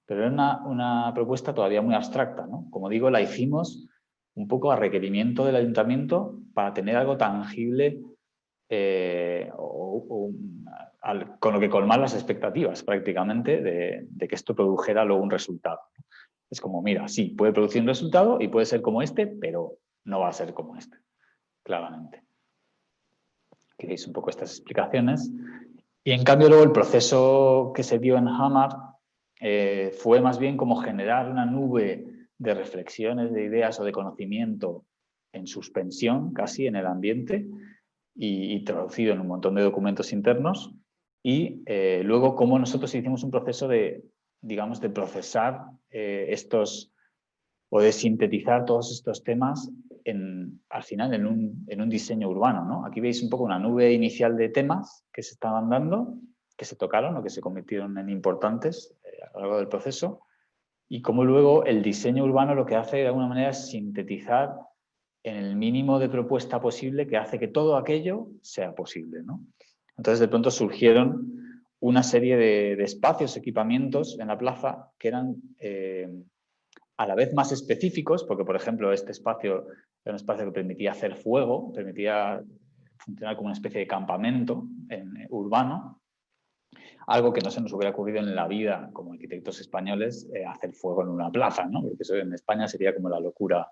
Pero era una propuesta todavía muy abstracta, ¿no? Como digo, la hicimos un poco a requerimiento del ayuntamiento para tener algo tangible con lo que colmar las expectativas prácticamente de que esto produjera luego un resultado. Es como, mira, sí, puede producir un resultado y puede ser como este, pero no va a ser como este, claramente. Queréis un poco estas explicaciones. Y en cambio luego el proceso que se dio en Hamar fue más bien como generar una nube de reflexiones, de ideas o de conocimiento en suspensión casi en el ambiente y traducido en un montón de documentos internos. Y luego cómo nosotros hicimos un proceso de, digamos, de procesar estos o de sintetizar todos estos temas al final en un diseño urbano, ¿no? Aquí veis un poco una nube inicial de temas que se estaban dando, que se tocaron o que se convirtieron en importantes a lo largo del proceso, y cómo luego el diseño urbano lo que hace de alguna manera es sintetizar en el mínimo de propuesta posible que hace que todo aquello sea posible, ¿no? Entonces de pronto surgieron una serie de espacios, equipamientos en la plaza que eran a la vez más específicos, porque por ejemplo este espacio era un espacio que permitía hacer fuego, permitía funcionar como una especie de campamento urbano, algo que no se nos hubiera ocurrido en la vida como arquitectos españoles, hacer fuego en una plaza, ¿no? Porque eso en España sería como la locura,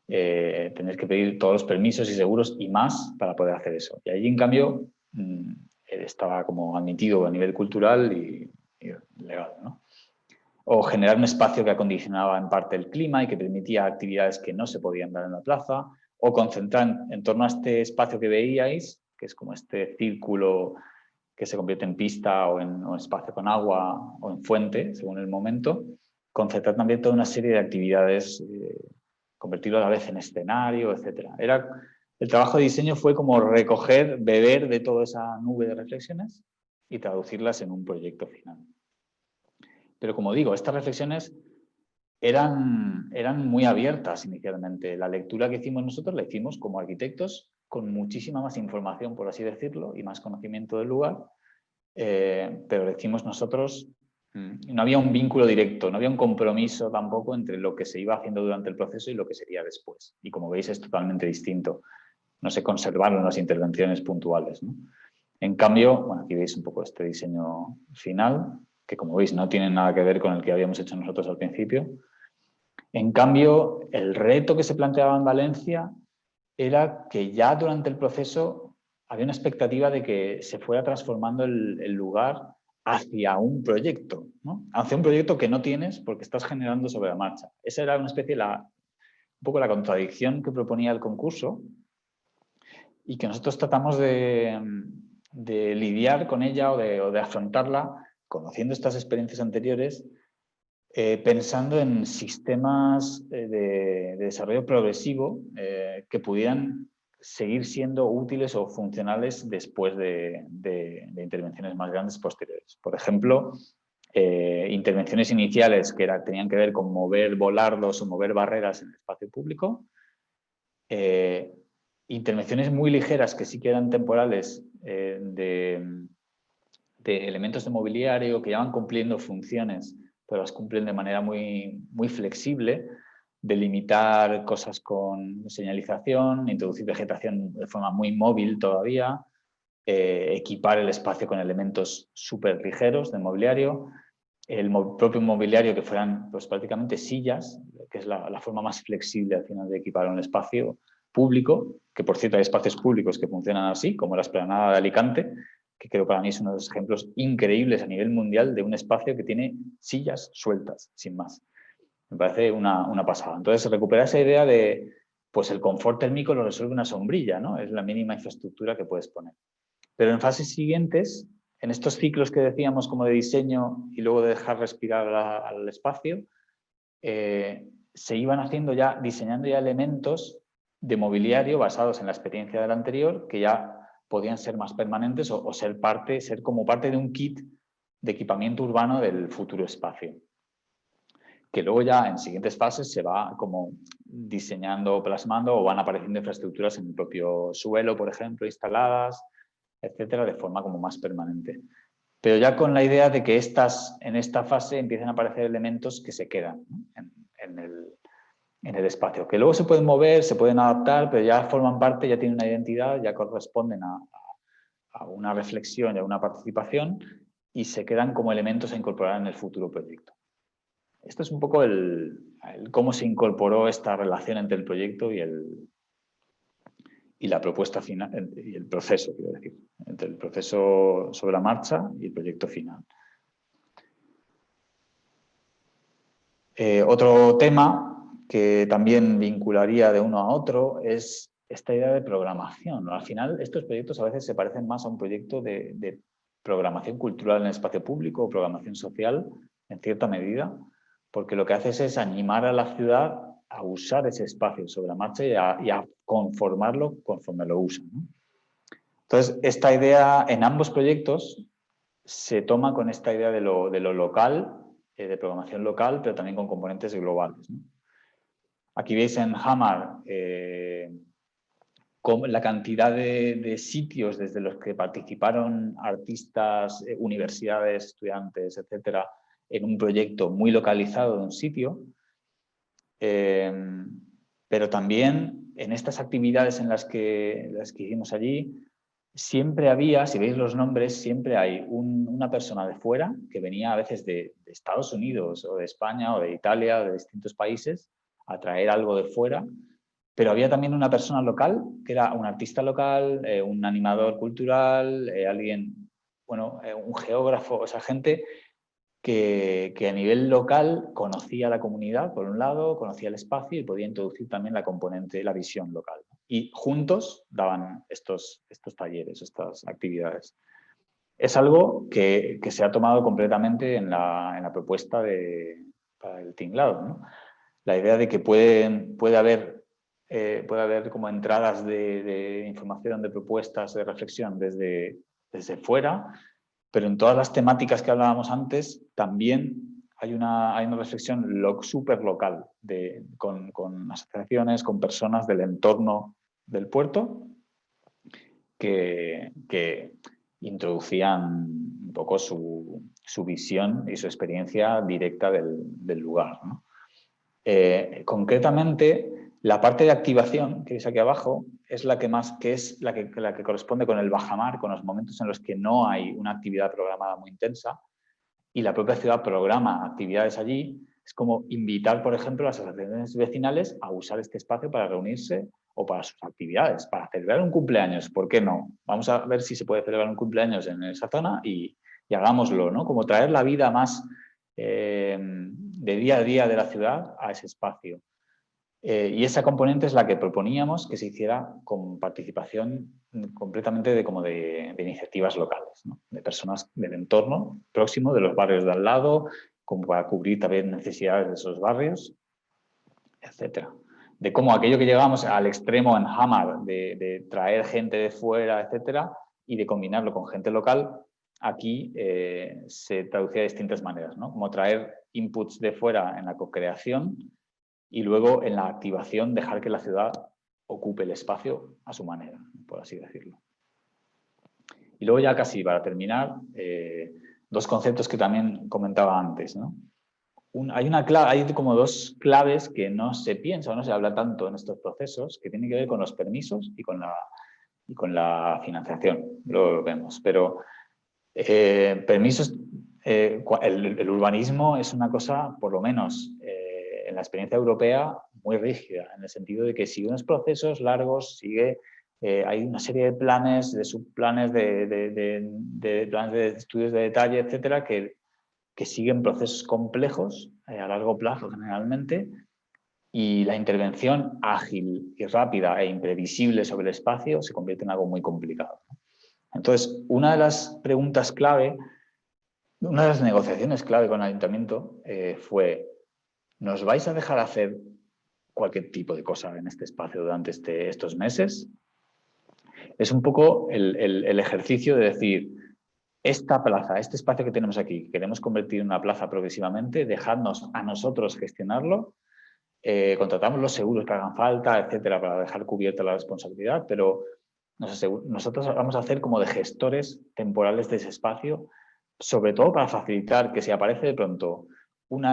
tener que pedir todos los permisos y seguros y más para poder hacer eso. Y allí en cambio estaba como admitido a nivel cultural y legal, ¿no? O generar un espacio que acondicionaba en parte el clima y que permitía actividades que no se podían dar en la plaza, o concentrar en torno a este espacio que veíais, que es como este círculo que se convierte en pista o en espacio con agua o en fuente, según el momento, concentrar también toda una serie de actividades, convertirlo a la vez en escenario, etc. El trabajo de diseño fue como recoger, beber de toda esa nube de reflexiones y traducirlas en un proyecto final. Pero como digo, estas reflexiones eran muy abiertas inicialmente. La lectura que hicimos nosotros la hicimos como arquitectos con muchísima más información, por así decirlo, y más conocimiento del lugar, pero lo hicimos nosotros. No había un vínculo directo, no había un compromiso tampoco entre lo que se iba haciendo durante el proceso y lo que sería después. Y como veis es totalmente distinto. No se conservaron las intervenciones puntuales, ¿no? En cambio, bueno, aquí veis un poco este diseño final, que como veis no tiene nada que ver con el que habíamos hecho nosotros al principio. En cambio, el reto que se planteaba en Valencia era que ya durante el proceso había una expectativa de que se fuera transformando el lugar hacia un proyecto, ¿no? Hacia un proyecto que no tienes porque estás generando sobre la marcha. Esa era una especie un poco la contradicción que proponía el concurso y que nosotros tratamos de lidiar con ella o de afrontarla conociendo estas experiencias anteriores, pensando en sistemas de desarrollo progresivo que pudieran seguir siendo útiles o funcionales después de intervenciones más grandes posteriores. Por ejemplo, intervenciones iniciales que tenían que ver con mover volardos o mover barreras en el espacio público, intervenciones muy ligeras que sí que eran temporales de elementos de mobiliario que ya van cumpliendo funciones, pero las cumplen de manera muy, muy flexible, delimitar cosas con señalización, introducir vegetación de forma muy móvil todavía, equipar el espacio con elementos súper ligeros de mobiliario, el propio mobiliario que fueran pues, prácticamente sillas, que es la forma más flexible al final de equipar un espacio público, que por cierto hay espacios públicos que funcionan así, como la Esplanada de Alicante, que creo para mí es uno de los ejemplos increíbles a nivel mundial de un espacio que tiene sillas sueltas, sin más. Me parece una pasada. Entonces, recuperar esa idea de, pues el confort térmico lo resuelve una sombrilla, ¿no? Es la mínima infraestructura que puedes poner. Pero en fases siguientes, en estos ciclos que decíamos como de diseño y luego de dejar respirar al espacio, se iban haciendo ya, diseñando ya elementos de mobiliario basados en la experiencia del anterior que ya podían ser más permanentes o ser como parte de un kit de equipamiento urbano del futuro espacio. Que luego ya en siguientes fases se va como diseñando, plasmando o van apareciendo infraestructuras en el propio suelo, por ejemplo, instaladas, etcétera, de forma como más permanente. Pero ya con la idea de que en esta fase empiezan a aparecer elementos que se quedan, ¿no? en el espacio, que luego se pueden mover, se pueden adaptar, pero ya forman parte, ya tienen una identidad, ya corresponden a una reflexión y a una participación y se quedan como elementos a incorporar en el futuro proyecto. Esto es un poco cómo se incorporó esta relación entre el proyecto y la propuesta final, y el proceso, quiero decir, entre el proceso sobre la marcha y el proyecto final. Otro tema que también vincularía de uno a otro es esta idea de programación, ¿no? Al final, estos proyectos a veces se parecen más a un proyecto de programación cultural en el espacio público o programación social, en cierta medida, porque lo que haces es animar a la ciudad a usar ese espacio sobre la marcha y a conformarlo conforme lo usan, ¿no? Entonces, esta idea en ambos proyectos se toma con esta idea de lo local, de programación local, pero también con componentes globales, ¿no? Aquí veis en Hamar la cantidad de sitios desde los que participaron artistas, universidades, estudiantes, etcétera, en un proyecto muy localizado de un sitio. Pero también en estas actividades en las que hicimos allí, siempre había, si veis los nombres, siempre hay una persona de fuera que venía a veces de Estados Unidos o de España o de Italia o de distintos países a traer algo de fuera, pero había también una persona local que era un artista local, un animador cultural, alguien, bueno, un geógrafo, o sea, gente que a nivel local conocía la comunidad, por un lado, conocía el espacio y podía introducir también la componente, la visión local. Y juntos daban estos talleres, estas actividades. Es algo que se ha tomado completamente en la propuesta para el tinglado, ¿no? La idea de que puede haber como entradas de información, de propuestas, de reflexión desde fuera, pero en todas las temáticas que hablábamos antes también hay una reflexión súper local con asociaciones, con personas del entorno del puerto que introducían un poco su visión y su experiencia directa del lugar, ¿no? Concretamente, la parte de activación que veis aquí abajo es la que corresponde con el bajamar, con los momentos en los que no hay una actividad programada muy intensa y la propia ciudad programa actividades allí. Es como invitar, por ejemplo, a las asociaciones vecinales a usar este espacio para reunirse o para sus actividades, para celebrar un cumpleaños. ¿Por qué no? Vamos a ver si se puede celebrar un cumpleaños en esa zona y hagámoslo, ¿no? Como traer la vida más de día a día de la ciudad a ese espacio. Y esa componente es la que proponíamos que se hiciera con participación completamente de iniciativas locales, ¿no? De personas del entorno próximo, de los barrios de al lado, como para cubrir también necesidades de esos barrios, etc. De cómo aquello que llegamos al extremo en Hamar, de traer gente de fuera, etc., y de combinarlo con gente local, aquí se traducía de distintas maneras, ¿no? Como traer inputs de fuera en la co-creación y luego en la activación dejar que la ciudad ocupe el espacio a su manera, por así decirlo. Y luego ya casi para terminar, dos conceptos que también comentaba antes, ¿no? Hay como dos claves que no se piensa o no se habla tanto en estos procesos, que tienen que ver con los permisos y con la financiación. Lo vemos, pero permisos, el urbanismo es una cosa, por lo menos en la experiencia europea muy rígida, en el sentido de que sigue unos procesos largos, hay una serie de planes, de subplanes, de planes de estudios de detalle, etcétera, que siguen procesos complejos a largo plazo generalmente, y la intervención ágil y rápida e imprevisible sobre el espacio se convierte en algo muy complicado. Entonces, una de las preguntas clave, una de las negociaciones clave con el ayuntamiento fue: ¿nos vais a dejar hacer cualquier tipo de cosa en este espacio durante estos meses? Es un poco el ejercicio de decir: esta plaza, este espacio que tenemos aquí, que queremos convertir en una plaza progresivamente, dejadnos a nosotros gestionarlo, contratamos los seguros que hagan falta, etcétera, para dejar cubierta la responsabilidad, pero nosotros vamos a hacer como de gestores temporales de ese espacio, sobre todo para facilitar que si aparece de pronto un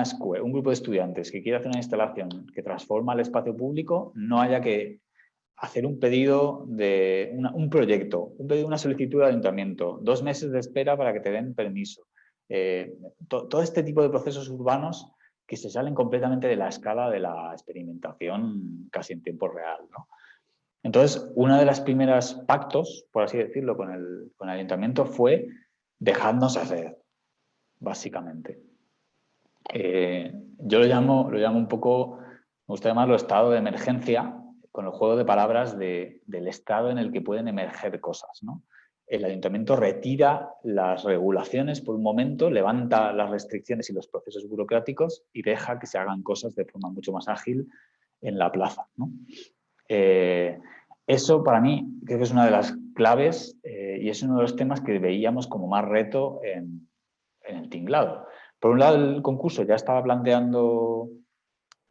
grupo de estudiantes que quiere hacer una instalación que transforma el espacio público, no haya que hacer un pedido de un proyecto, un pedido de una solicitud de ayuntamiento, 2 meses de espera para que te den permiso. Todo este tipo de procesos urbanos que se salen completamente de la escala de la experimentación casi en tiempo real, ¿no? Entonces, uno de los primeros pactos, por así decirlo, con el ayuntamiento fue: dejadnos hacer, básicamente. Yo lo llamo un poco, me gusta llamarlo estado de emergencia, con el juego de palabras del estado en el que pueden emerger cosas, ¿no? El ayuntamiento retira las regulaciones por un momento, levanta las restricciones y los procesos burocráticos y deja que se hagan cosas de forma mucho más ágil en la plaza, ¿no? Eso para mí creo que es una de las claves y es uno de los temas que veíamos como más reto en el tinglado. Por un lado, el concurso ya estaba planteando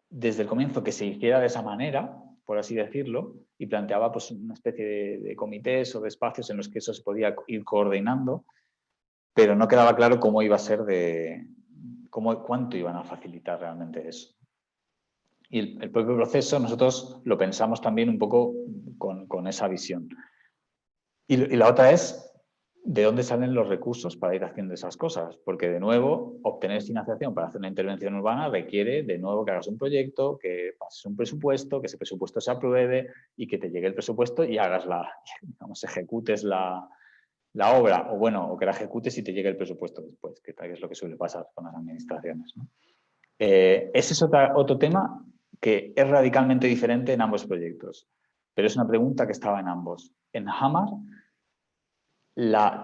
desde el comienzo que se hiciera de esa manera, por así decirlo, y planteaba pues una especie de comités o de espacios en los que eso se podía ir coordinando, pero no quedaba claro cómo iba a ser cuánto iban a facilitar realmente eso. Y el propio proceso nosotros lo pensamos también un poco con esa visión. Y la otra es: ¿de dónde salen los recursos para ir haciendo esas cosas? Porque, de nuevo, obtener financiación para hacer una intervención urbana requiere, de nuevo, que hagas un proyecto, que pases un presupuesto, que ese presupuesto se apruebe y que te llegue el presupuesto y ejecutes la obra, o que la ejecutes y te llegue el presupuesto después, que es lo que suele pasar con las administraciones, ¿no? Ese es otro tema que es radicalmente diferente en ambos proyectos, pero es una pregunta que estaba en ambos. En Hamar,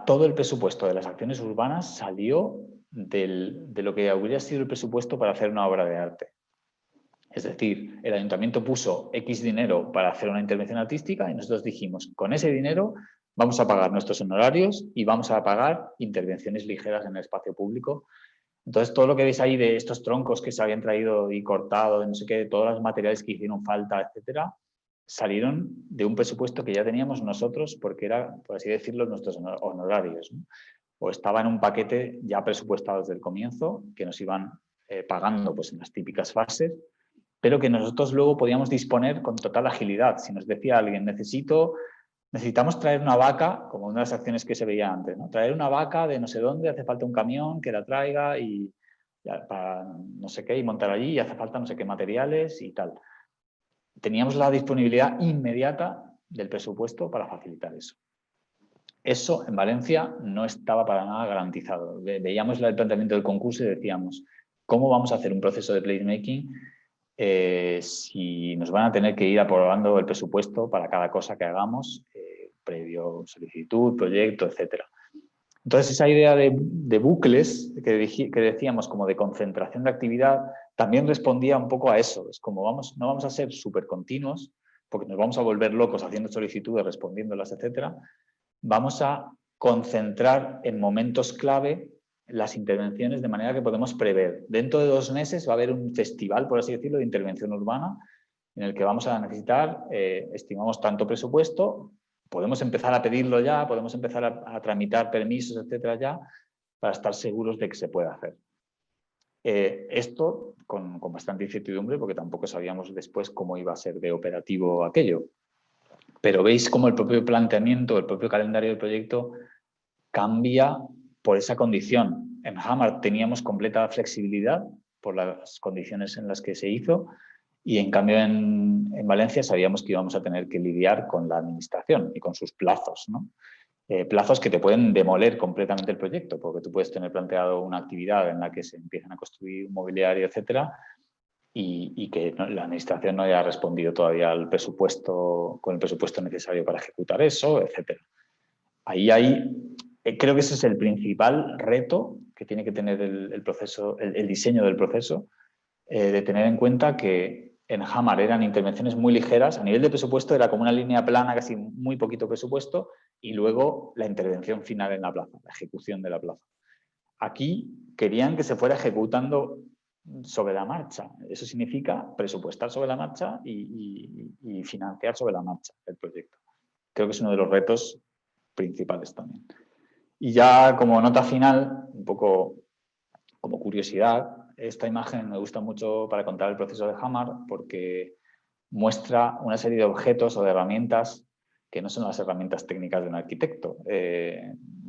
todo el presupuesto de las acciones urbanas salió de lo que habría sido el presupuesto para hacer una obra de arte. Es decir, el ayuntamiento puso X dinero para hacer una intervención artística y nosotros dijimos: con ese dinero vamos a pagar nuestros honorarios y vamos a pagar intervenciones ligeras en el espacio público. Entonces, todo lo que veis ahí de estos troncos que se habían traído y cortado, de no sé qué, todos los materiales que hicieron falta, etcétera, salieron de un presupuesto que ya teníamos nosotros porque era, por así decirlo, nuestros honorarios, ¿no? O estaba en un paquete ya presupuestado desde el comienzo, que nos iban pagando pues, en las típicas fases, pero que nosotros luego podíamos disponer con total agilidad. Si nos decía alguien: necesitamos traer una vaca, como una de las acciones que se veía antes, ¿no? Traer una vaca de no sé dónde, hace falta un camión que la traiga y para no sé qué, y montar allí, y hace falta no sé qué materiales y tal. Teníamos la disponibilidad inmediata del presupuesto para facilitar eso. Eso en Valencia no estaba para nada garantizado. Veíamos el planteamiento del concurso y decíamos: ¿cómo vamos a hacer un proceso de placemaking si nos van a tener que ir aprobando el presupuesto para cada cosa que hagamos, previo solicitud, proyecto, etcétera? Entonces, esa idea de bucles que decíamos como de concentración de actividad también respondía un poco a eso. Es como no vamos a ser súper continuos porque nos vamos a volver locos haciendo solicitudes, respondiéndolas, etcétera. Vamos a concentrar en momentos clave las intervenciones de manera que podemos prever. Dentro de 2 meses va a haber un festival, por así decirlo, de intervención urbana en el que vamos a necesitar, estimamos tanto presupuesto, podemos empezar a pedirlo ya, podemos empezar a tramitar permisos, etcétera, ya, para estar seguros de que se puede hacer. Esto con bastante incertidumbre, porque tampoco sabíamos después cómo iba a ser de operativo aquello. Pero veis cómo el propio planteamiento, el propio calendario del proyecto cambia por esa condición. En Hamar teníamos completa flexibilidad por las condiciones en las que se hizo, y en cambio en Valencia sabíamos que íbamos a tener que lidiar con la administración y con sus plazos, ¿no? Plazos que te pueden demoler completamente el proyecto, porque tú puedes tener planteado una actividad en la que se empiezan a construir un mobiliario, etcétera, y que la administración no haya respondido todavía al presupuesto, con el presupuesto necesario para ejecutar eso, etcétera. Creo que ese es el principal reto que tiene que tener el proceso, el diseño del proceso, de tener en cuenta que en Hamar eran intervenciones muy ligeras. A nivel de presupuesto era como una línea plana, casi muy poquito presupuesto, y luego la intervención final en la plaza, la ejecución de la plaza. Aquí querían que se fuera ejecutando sobre la marcha. Eso significa presupuestar sobre la marcha y financiar sobre la marcha el proyecto. Creo que es uno de los retos principales también. Y ya como nota final, un poco como curiosidad, esta imagen me gusta mucho para contar el proceso de Hamar porque muestra una serie de objetos o de herramientas que no son las herramientas técnicas de un arquitecto.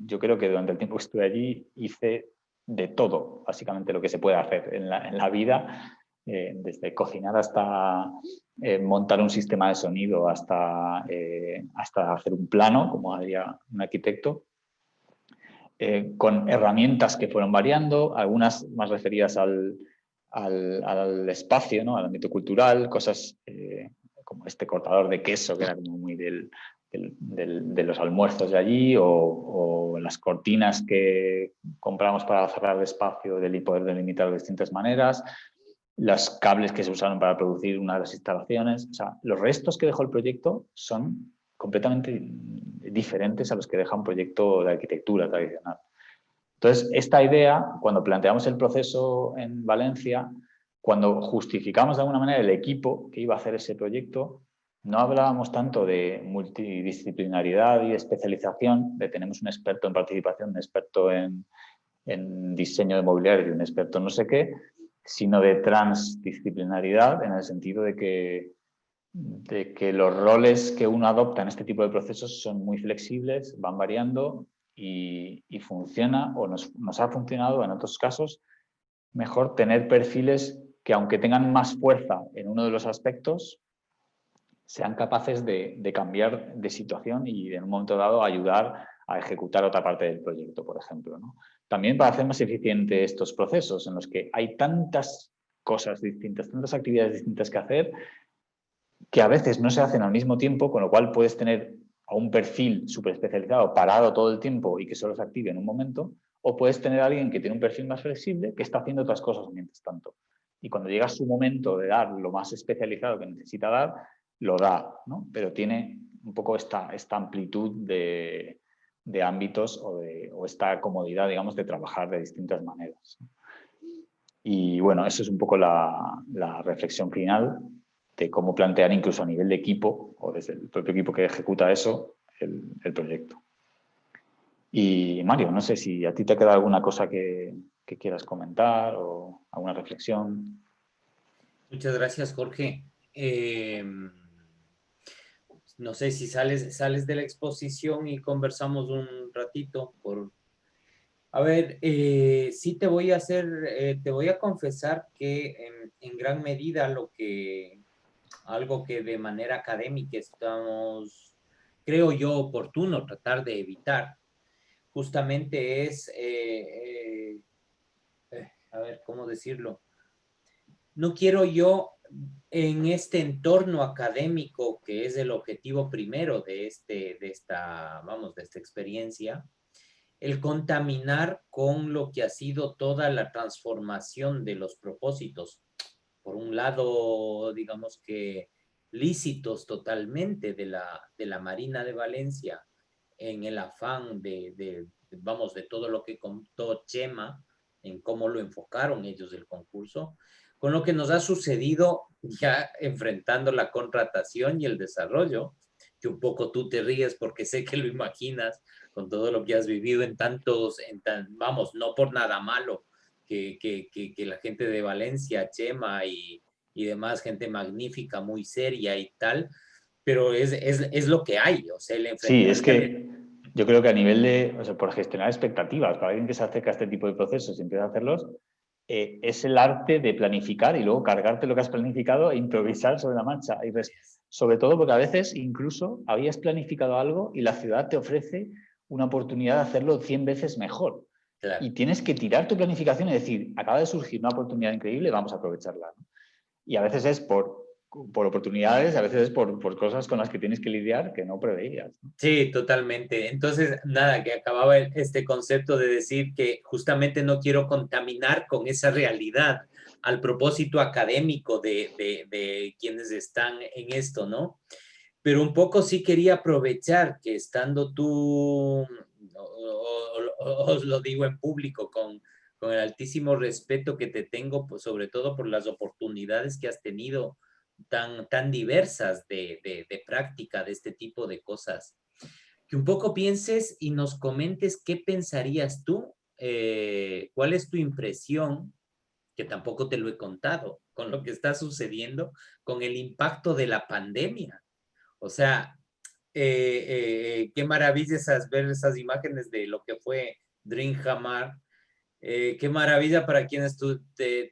Yo creo que durante el tiempo que estuve allí hice de todo, básicamente lo que se puede hacer en la vida, desde cocinar hasta montar un sistema de sonido, hasta hacer un plano, como haría un arquitecto, con herramientas que fueron variando, algunas más referidas al espacio, ¿no? Al ámbito cultural, cosas como este cortador de queso, que era como muy de los almuerzos de allí, o las cortinas que compramos para cerrar el espacio, poder delimitar de distintas maneras, los cables que se usaron para producir una de las instalaciones. O sea, los restos que dejó el proyecto son completamente diferentes a los que deja un proyecto de arquitectura tradicional. Entonces, esta idea, cuando planteamos el proceso en Valencia, cuando justificamos de alguna manera el equipo que iba a hacer ese proyecto, no hablábamos tanto de multidisciplinaridad y especialización, de tenemos un experto en participación, un experto en diseño de mobiliario y un experto en no sé qué, sino de transdisciplinaridad en el sentido de que los roles que uno adopta en este tipo de procesos son muy flexibles, van variando y funciona o nos ha funcionado en otros casos mejor tener perfiles que aunque tengan más fuerza en uno de los aspectos, sean capaces de cambiar de situación y en un momento dado ayudar a ejecutar otra parte del proyecto, por ejemplo, ¿no? También para hacer más eficientes estos procesos en los que hay tantas cosas distintas, tantas actividades distintas que hacer, que a veces no se hacen al mismo tiempo, con lo cual puedes tener a un perfil súper especializado parado todo el tiempo y que solo se active en un momento, o puedes tener a alguien que tiene un perfil más flexible que está haciendo otras cosas mientras tanto. Y cuando llega su momento de dar lo más especializado que necesita dar, lo da, ¿no? Pero tiene un poco esta amplitud de ámbitos o esta comodidad, digamos, de trabajar de distintas maneras. Y bueno, eso es un poco la reflexión final de cómo plantear incluso a nivel de equipo o desde el propio equipo que ejecuta eso, el proyecto. Y Mario, no sé si a ti te queda alguna cosa que quieras comentar o alguna reflexión. Muchas gracias, Jorge. No sé si sales de la exposición y conversamos un ratito. A ver, sí te voy a confesar que en gran medida algo que de manera académica estamos, creo yo, oportuno tratar de evitar, justamente es, a ver, ¿cómo decirlo? No quiero yo en este entorno académico que es el objetivo primero de esta experiencia, el contaminar con lo que ha sido toda la transformación de los propósitos. Por un lado, digamos que lícitos totalmente de la Marina de Valencia en el afán de todo lo que contó Chema, en cómo lo enfocaron ellos del concurso, con lo que nos ha sucedido ya enfrentando la contratación y el desarrollo, que un poco tú te ríes porque sé que lo imaginas con todo lo que has vivido no por nada malo, que la gente de Valencia, Chema y demás, gente magnífica, muy seria y tal, pero es lo que hay, o sea, el Sí, es enfrentarse. que yo creo que a nivel de, o sea, por gestionar expectativas, para alguien que se acerca a este tipo de procesos y empieza a hacerlos, es el arte de planificar y luego cargarte lo que has planificado e improvisar sobre la marcha. Y sobre todo porque a veces incluso habías planificado algo y la ciudad te ofrece una oportunidad de hacerlo 100 veces mejor. Claro. Y tienes que tirar tu planificación y decir, acaba de surgir una oportunidad increíble, vamos a aprovecharla, ¿no? Y a veces es por oportunidades, a veces es por cosas con las que tienes que lidiar que no preveías, ¿no? Sí, totalmente. Entonces, nada, que acababa este concepto de decir que justamente no quiero contaminar con esa realidad al propósito académico de quienes están en esto, ¿no? Pero un poco sí quería aprovechar que estando tú, os lo digo en público, con el altísimo respeto que te tengo, pues, sobre todo por las oportunidades que has tenido tan diversas de práctica de este tipo de cosas. Que un poco pienses y nos comentes qué pensarías tú, cuál es tu impresión, que tampoco te lo he contado, con lo que está sucediendo con el impacto de la pandemia. O sea, qué maravilla ver esas imágenes de lo que fue Dreamhammer. Qué maravilla para quienes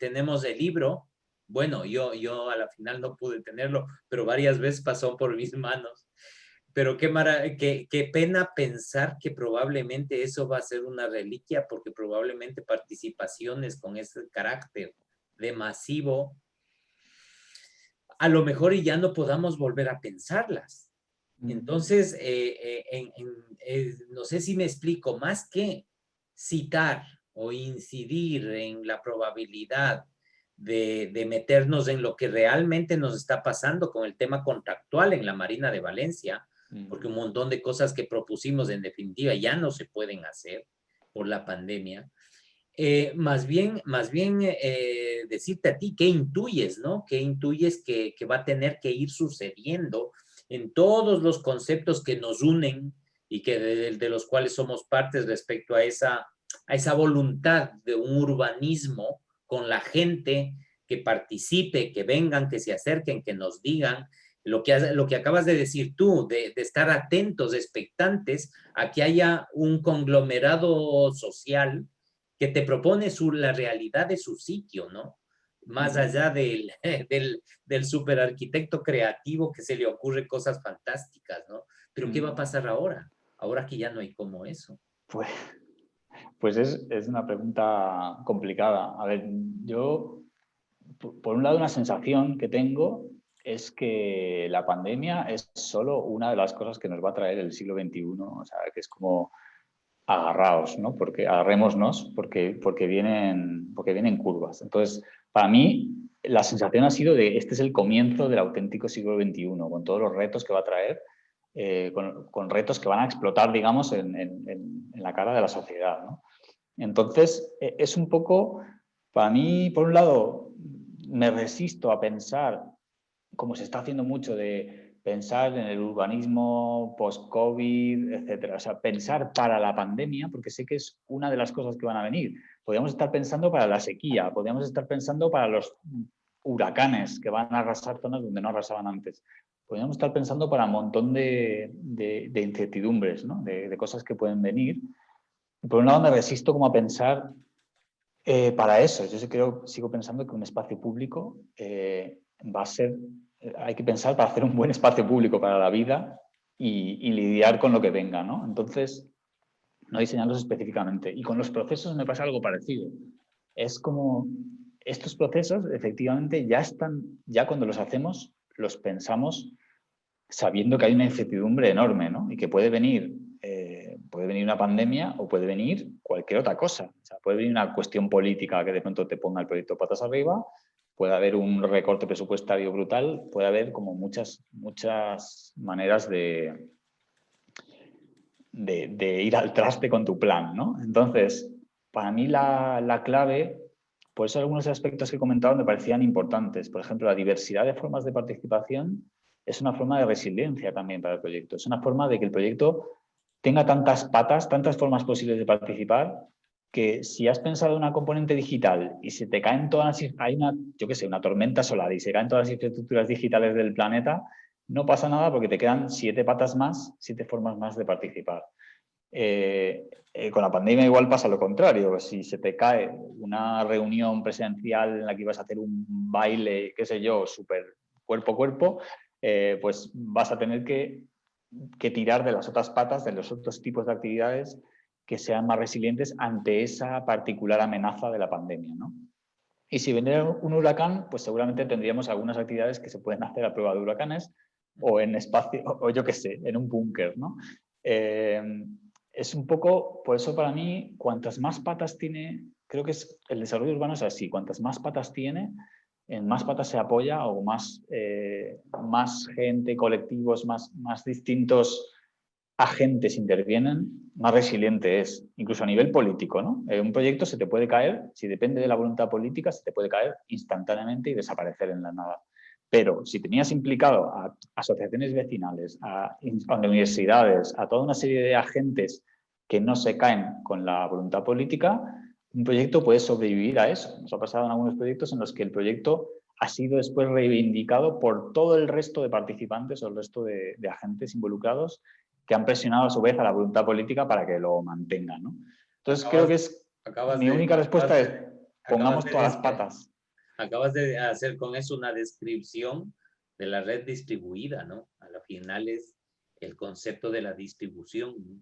tenemos el libro. Bueno, yo a la final no pude tenerlo, pero varias veces pasó por mis manos. Pero qué pena pensar que probablemente eso va a ser una reliquia, porque probablemente participaciones con ese carácter de masivo, a lo mejor y ya no podamos volver a pensarlas. Entonces, no sé si me explico, más que citar o incidir en la probabilidad de meternos en lo que realmente nos está pasando con el tema contractual en la Marina de Valencia, porque un montón de cosas que propusimos en definitiva ya no se pueden hacer por la pandemia. Más bien decirte a ti qué intuyes, ¿no? ¿Qué intuyes que va a tener que ir sucediendo en todos los conceptos que nos unen y que de los cuales somos partes respecto a esa voluntad de un urbanismo con la gente que participe, que vengan, que se acerquen, que nos digan lo que acabas de decir tú, de estar atentos, expectantes a que haya un conglomerado social que te propone la realidad de su sitio, ¿no? Más allá del superarquitecto creativo que se le ocurre cosas fantásticas, ¿no? Pero ¿qué va a pasar ahora? Ahora que ya no hay como eso. Pues es una pregunta complicada. A ver, yo, por un lado, una sensación que tengo es que la pandemia es solo una de las cosas que nos va a traer el siglo XXI. O sea, que es como agarraos, ¿no? Porque agarrémonos porque vienen curvas. Entonces, para mí, la sensación ha sido de este es el comienzo del auténtico siglo XXI, con todos los retos que va a traer, con retos que van a explotar, digamos, en la cara de la sociedad, ¿no? Entonces, es un poco, para mí, por un lado, me resisto a pensar, como se está haciendo mucho, de pensar en el urbanismo post-COVID, etcétera. O sea, pensar para la pandemia, porque sé que es una de las cosas que van a venir. Podríamos estar pensando para la sequía, podríamos estar pensando para los huracanes que van a arrasar zonas donde no arrasaban antes. Podríamos estar pensando para un montón de incertidumbres, ¿no? De cosas que pueden venir. Y por un lado me resisto como a pensar para eso. Yo sigo pensando que un espacio público va a ser, hay que pensar para hacer un buen espacio público para la vida y lidiar con lo que venga, ¿no? Entonces, no diseñarlos específicamente. Y con los procesos me pasa algo parecido. Es como estos procesos, efectivamente, ya cuando los hacemos, los pensamos sabiendo que hay una incertidumbre enorme, ¿no? Y que puede venir una pandemia o puede venir cualquier otra cosa. O sea, puede venir una cuestión política que de pronto te ponga el proyecto patas arriba, puede haber un recorte presupuestario brutal, puede haber como muchas maneras de ir al traste con tu plan, ¿no? Entonces, para mí la clave, por eso algunos aspectos que he comentado me parecían importantes. Por ejemplo, la diversidad de formas de participación es una forma de resiliencia también para el proyecto. Es una forma de que el proyecto tenga tantas patas, tantas formas posibles de participar, que si has pensado en una componente digital y se te caen todas, hay una tormenta solar y se caen todas las infraestructuras digitales del planeta, no pasa nada porque te quedan 7 patas más, 7 formas más de participar. Con la pandemia igual pasa lo contrario. Si se te cae una reunión presencial en la que ibas a hacer un baile, qué sé yo, súper cuerpo a cuerpo, pues vas a tener que tirar de las otras patas, de los otros tipos de actividades que sean más resilientes ante esa particular amenaza de la pandemia, ¿no? Y si viniera un huracán, pues seguramente tendríamos algunas actividades que se pueden hacer a prueba de huracanes o en espacio, o yo qué sé, en un búnker, ¿no? Es un poco, por eso para mí, cuantas más patas tiene, creo que es el desarrollo urbano es así, cuantas más patas tiene, en más patas se apoya o más, más gente, colectivos, más distintos agentes intervienen, más resiliente es, incluso a nivel político, ¿no? Un proyecto se te puede caer, si depende de la voluntad política, se te puede caer instantáneamente y desaparecer en la nada. Pero si tenías implicado a asociaciones vecinales, a universidades, a toda una serie de agentes que no se caen con la voluntad política, un proyecto puede sobrevivir a eso. Nos ha pasado en algunos proyectos en los que el proyecto ha sido después reivindicado por todo el resto de participantes o el resto de agentes involucrados que han presionado a su vez a la voluntad política para que lo mantengan, ¿no? Entonces creo que es mi única respuesta es pongamos todas las patas. Acabas de hacer con eso una descripción de la red distribuida, ¿no? A la final es el concepto de la distribución, ¿no?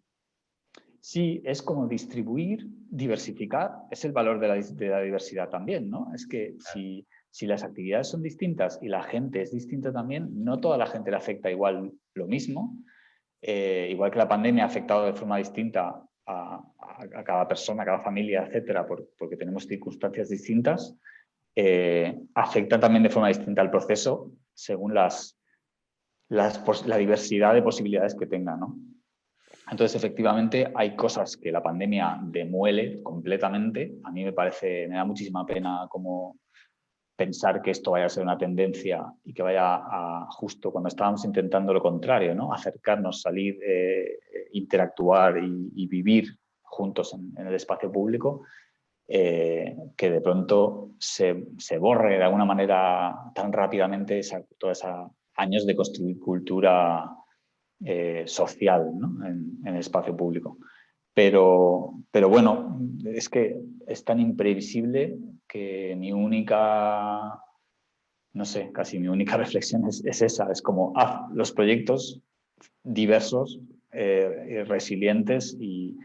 Sí, es como distribuir, diversificar, es el valor de la diversidad también, ¿no? Es que si las actividades son distintas y la gente es distinta también, no toda la gente le afecta igual lo mismo. Igual que la pandemia ha afectado de forma distinta a cada persona, a cada familia, etcétera, porque tenemos circunstancias distintas, afecta también de forma distinta al proceso según la diversidad de posibilidades que tenga, ¿no? Entonces, efectivamente, hay cosas que la pandemia demuele completamente. A mí me da muchísima pena como pensar que esto vaya a ser una tendencia y que vaya a, justo cuando estábamos intentando lo contrario, ¿no? Acercarnos, salir, interactuar y vivir juntos en el espacio público, que de pronto se borre de alguna manera tan rápidamente todos esos años de construir cultura social, ¿no? en el espacio público. Pero bueno, es que es tan imprevisible que mi única, no sé, casi mi única reflexión es esa, es como los proyectos diversos, resilientes y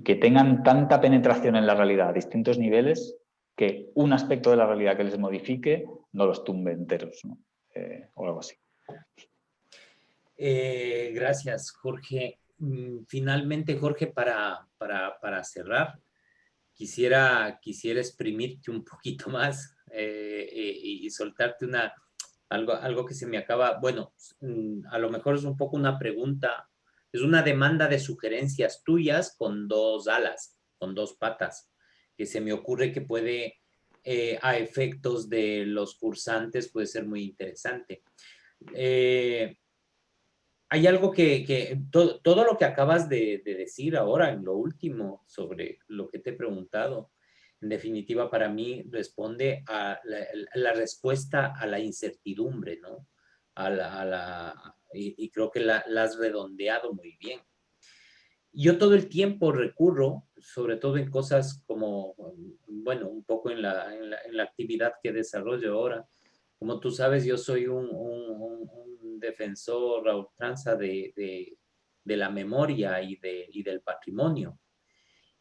que tengan tanta penetración en la realidad a distintos niveles que un aspecto de la realidad que les modifique no los tumbe enteros, ¿no? O algo así. Gracias, Jorge. Finalmente, Jorge, para cerrar, quisiera exprimirte un poquito más y soltarte algo que se me acaba, bueno, a lo mejor es un poco una pregunta, es una demanda de sugerencias tuyas con dos alas, con dos patas, que se me ocurre que puede, a efectos de los cursantes, puede ser muy interesante. Hay algo todo lo que acabas de decir ahora en lo último sobre lo que te he preguntado, en definitiva para mí responde a la respuesta a la incertidumbre, ¿no? Y creo que la has redondeado muy bien. Yo todo el tiempo recurro, sobre todo en cosas como, bueno, un poco en la actividad que desarrollo ahora. Como tú sabes, yo soy un defensor a ultranza de la memoria y del patrimonio.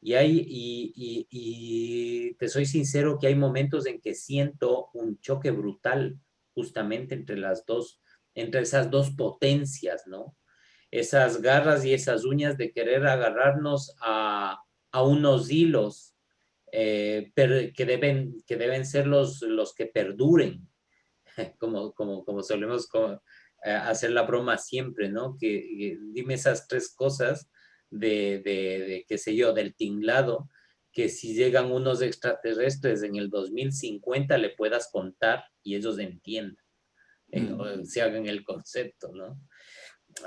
Y te soy sincero que hay momentos en que siento un choque brutal justamente entre esas dos potencias, ¿no? Esas garras y esas uñas de querer agarrarnos a unos hilos que deben ser los que perduren, como solemos hacer la broma siempre, ¿no? Que dime esas tres cosas qué sé yo, del tinglado, que si llegan unos extraterrestres en el 2050 le puedas contar y ellos entiendan, o se hagan el concepto, ¿no?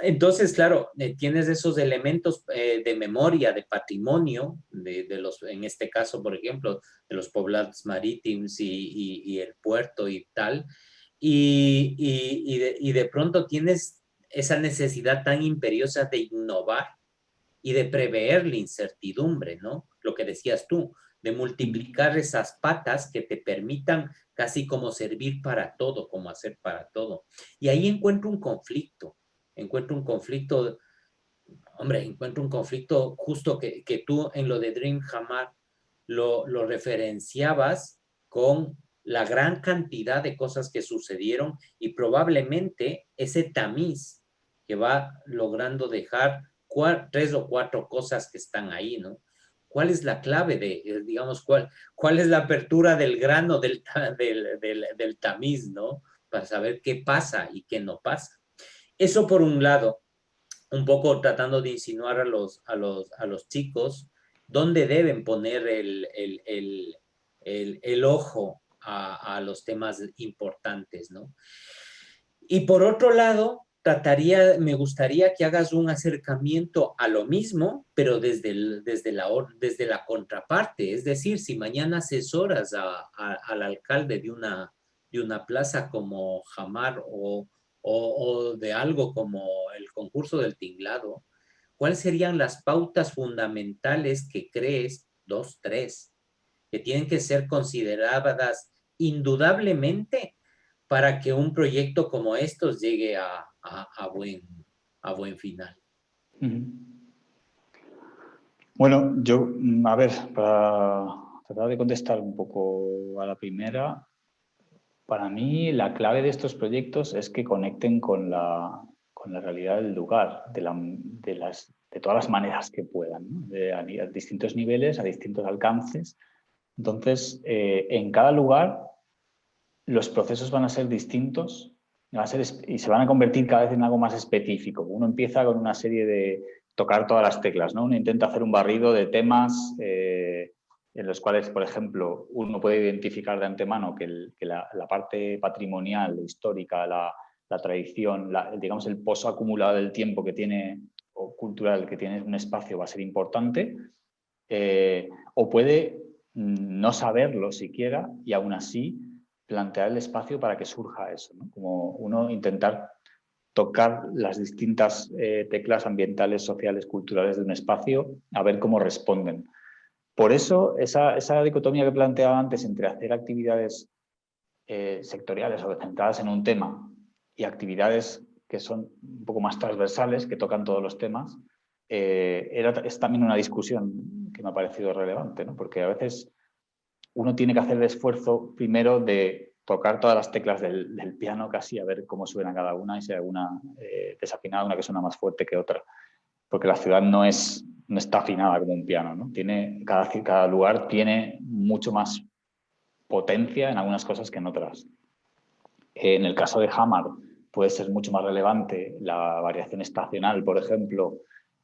Entonces, claro, tienes esos elementos de memoria, de patrimonio, en este caso, por ejemplo, de los poblados marítimos y el puerto y tal, y de pronto tienes esa necesidad tan imperiosa de innovar y de prever la incertidumbre, ¿no? Lo que decías tú, de multiplicar esas patas que te permitan casi como servir para todo, como hacer para todo. Y ahí encuentro un conflicto justo que tú en lo de DreamHammer lo referenciabas con la gran cantidad de cosas que sucedieron y probablemente ese tamiz que va logrando dejar 3 o 4 cosas que están ahí, ¿no? ¿Cuál es la clave de, digamos, cuál es la apertura del grano del tamiz, ¿no? Para saber qué pasa y qué no pasa. Eso por un lado, un poco tratando de insinuar a los chicos dónde deben poner el ojo a los temas importantes, ¿no? Y por otro lado, me gustaría que hagas un acercamiento a lo mismo, pero desde la contraparte. Es decir, si mañana asesoras al alcalde de una plaza como Jamar o de algo como el concurso del tinglado, ¿cuáles serían las pautas fundamentales que crees, 2, 3, que tienen que ser consideradas indudablemente para que un proyecto como estos llegue a buen final? Bueno, yo, a ver, para tratar de contestar un poco a la primera, para mí la clave de estos proyectos es que conecten con la realidad del lugar, de todas las maneras que puedan, ¿no? A distintos niveles, a distintos alcances. Entonces, en cada lugar los procesos van a ser distintos y se van a convertir cada vez en algo más específico. Uno empieza con una serie de tocar todas las teclas, ¿no? Uno intenta hacer un barrido de temas en los cuales, por ejemplo, uno puede identificar de antemano que la parte patrimonial, histórica, la tradición, digamos el pozo acumulado del tiempo que tiene, o cultural que tiene un espacio va a ser importante, o puede no saberlo siquiera y aún así plantear el espacio para que surja eso, ¿no? Como uno intentar tocar las distintas teclas ambientales, sociales, culturales de un espacio, a ver cómo responden. Por eso, esa dicotomía que planteaba antes entre hacer actividades sectoriales o centradas en un tema y actividades que son un poco más transversales, que tocan todos los temas, es también una discusión que me ha parecido relevante, ¿no? Porque a veces uno tiene que hacer el esfuerzo primero de tocar todas las teclas del piano casi, a ver cómo suena cada una y si hay alguna desafinada, una que suena más fuerte que otra. Porque la ciudad no está afinada como un piano, ¿no? Cada lugar tiene mucho más potencia en algunas cosas que en otras. En el caso de Hamar puede ser mucho más relevante la variación estacional, por ejemplo,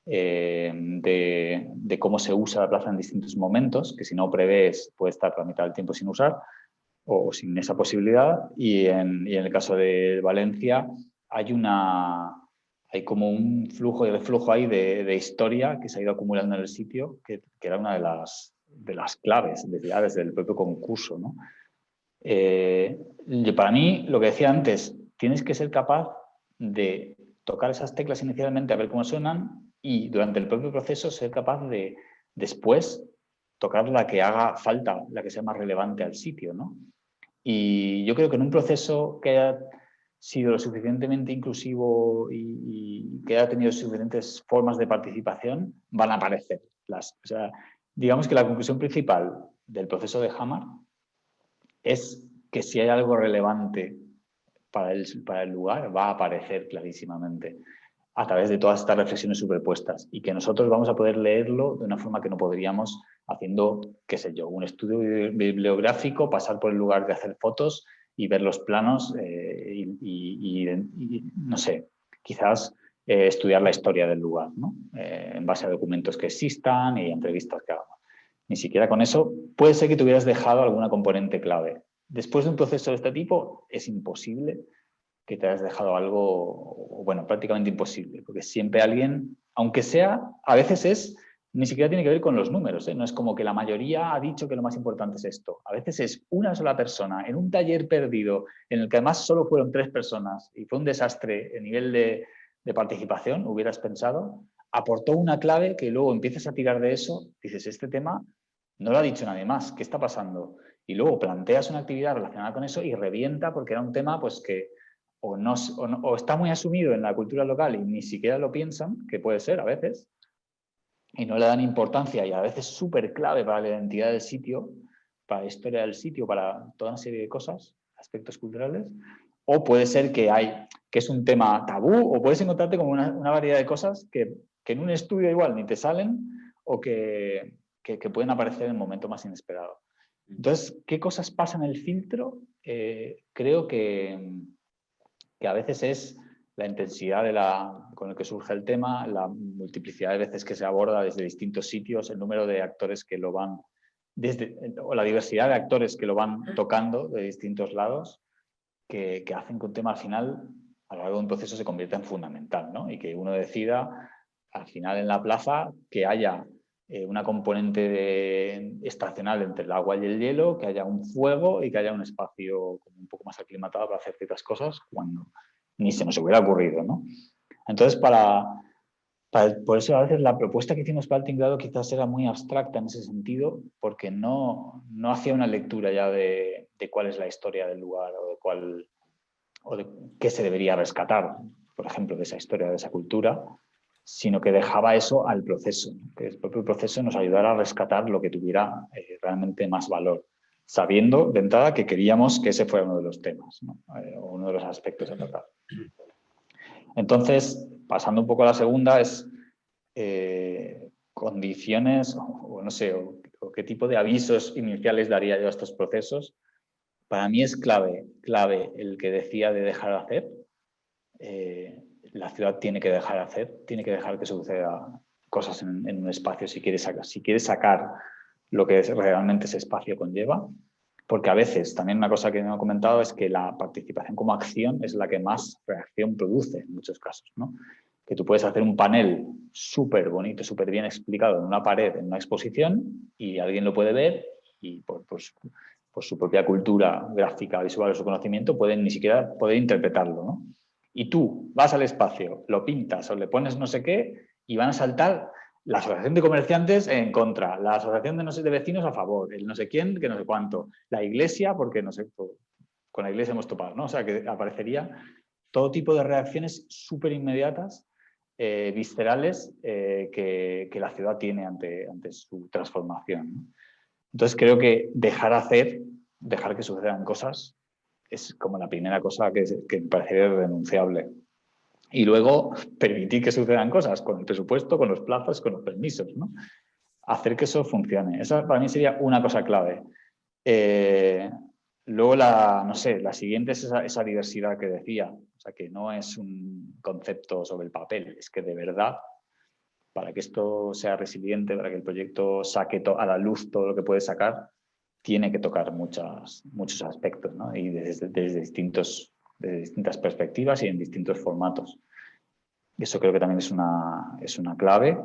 de cómo se usa la plaza en distintos momentos, que si no prevés puede estar la mitad del tiempo sin usar o sin esa posibilidad. Y en el caso de Valencia hay como un flujo y reflujo ahí de historia que se ha ido acumulando en el sitio, que era una de las claves desde el propio concurso, ¿no? Para mí, lo que decía antes, tienes que ser capaz de tocar esas teclas inicialmente a ver cómo suenan y durante el propio proceso ser capaz de después tocar la que haga falta, la que sea más relevante al sitio, ¿no? Y yo creo que en un proceso que haya sido lo suficientemente inclusivo y que haya tenido suficientes formas de participación, van a aparecer o sea, digamos que la conclusión principal del proceso de Hamar es que si hay algo relevante para el lugar, va a aparecer clarísimamente a través de todas estas reflexiones superpuestas y que nosotros vamos a poder leerlo de una forma que no podríamos haciendo, qué sé yo, un estudio bibliográfico, pasar por el lugar de hacer fotos y ver los planos y no sé, quizás estudiar la historia del lugar, ¿no? En base a documentos que existan y entrevistas que hagamos. Ni siquiera con eso puede ser que te hubieras dejado alguna componente clave. Después de un proceso de este tipo es imposible que te hayas dejado algo, bueno, prácticamente imposible, porque siempre alguien, aunque sea, a veces ni siquiera tiene que ver con los números, ¿eh? No es como que la mayoría ha dicho que lo más importante es esto. A veces es una sola persona en un taller perdido, en el que además solo fueron 3 personas y fue un desastre a nivel de participación, hubieras pensado, aportó una clave que luego empiezas a tirar de eso, dices, este tema no lo ha dicho nadie más, ¿qué está pasando? Y luego planteas una actividad relacionada con eso y revienta porque era un tema pues, que o está muy asumido en la cultura local y ni siquiera lo piensan, que puede ser a veces, y no le dan importancia y a veces súper clave para la identidad del sitio, para la historia del sitio, para toda una serie de cosas, aspectos culturales, o puede ser que es un tema tabú, o puedes encontrarte como una variedad de cosas que en un estudio igual ni te salen o que pueden aparecer en el momento más inesperado. Entonces, ¿qué cosas pasan en el filtro? Creo que a veces es la intensidad con el que surge el tema, la multiplicidad de veces que se aborda desde distintos sitios, el número de actores que lo van, o la diversidad de actores que lo van tocando de distintos lados, que hacen que un tema al final, a lo largo de un proceso, se convierta en fundamental, ¿no? Y que uno decida al final en la plaza que haya una componente estacional entre el agua y el hielo, que haya un fuego y que haya un espacio como un poco más aclimatado para hacer ciertas cosas cuando ni se nos hubiera ocurrido, ¿no? Entonces, por eso a veces la propuesta que hicimos para el tinglado quizás era muy abstracta en ese sentido, porque no hacía una lectura ya de cuál es la historia del lugar o de qué se debería rescatar, por ejemplo, de esa historia, de esa cultura, sino que dejaba eso al proceso, ¿no? Que el propio proceso nos ayudara a rescatar lo que tuviera realmente más valor, sabiendo de entrada que queríamos que ese fuera uno de los temas, ¿no? O uno de los aspectos a tratar. Entonces, pasando un poco a la segunda, es condiciones, o no sé, o qué tipo de avisos iniciales daría yo a estos procesos. Para mí es clave el que decía de dejar de hacer. La ciudad tiene que dejar de hacer, tiene que dejar que suceda cosas en un espacio si quiere sacar lo que realmente ese espacio conlleva. Porque a veces, también una cosa que no he comentado es que la participación como acción es la que más reacción produce en muchos casos, ¿no? Que tú puedes hacer un panel súper bonito, súper bien explicado en una pared, en una exposición, y alguien lo puede ver y por su propia cultura gráfica, visual o su conocimiento pueden ni siquiera poder interpretarlo, ¿no? Y tú vas al espacio, lo pintas o le pones no sé qué y van a saltar la asociación de comerciantes en contra, la asociación de no sé de vecinos a favor, el no sé quién, que no sé cuánto, la iglesia, porque no sé, con la iglesia hemos topado, ¿no? O sea, que aparecería todo tipo de reacciones súper inmediatas, viscerales, que la ciudad tiene ante su transformación, ¿no? Entonces creo que dejar que sucedan cosas, es como la primera cosa que me parecería irrenunciable. Y luego permitir que sucedan cosas con el presupuesto, con los plazos, con los permisos, ¿no? Hacer que eso funcione. Esa para mí sería una cosa clave. Luego, no sé, la siguiente es esa diversidad que decía. O sea, que no es un concepto sobre el papel, es que de verdad, para que esto sea resiliente, para que el proyecto saque a la luz todo lo que puede sacar, tiene que tocar muchos aspectos, ¿no? Y desde distintas perspectivas y en distintos formatos. Eso creo que también es una clave.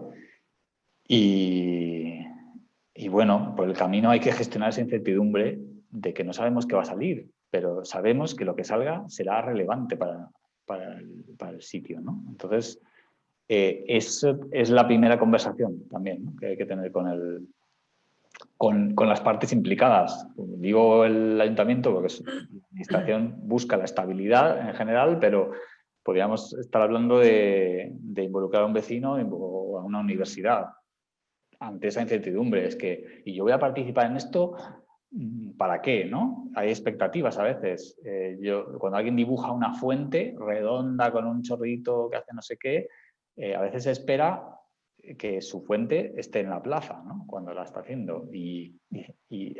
Y bueno, por el camino hay que gestionar esa incertidumbre de que no sabemos qué va a salir, pero sabemos que lo que salga será relevante para el sitio, ¿no? Entonces, eso es la primera conversación también, ¿no? Que hay que tener con las partes implicadas. Digo el ayuntamiento porque la administración busca la estabilidad en general, pero podríamos estar hablando de involucrar a un vecino o a una universidad ante esa incertidumbre. ¿Y yo voy a participar en esto? ¿Para qué? ¿No? Hay expectativas a veces. Cuando alguien dibuja una fuente redonda con un chorrito que hace no sé qué, a veces se espera que su fuente esté en la plaza, ¿no? Cuando la está haciendo. Y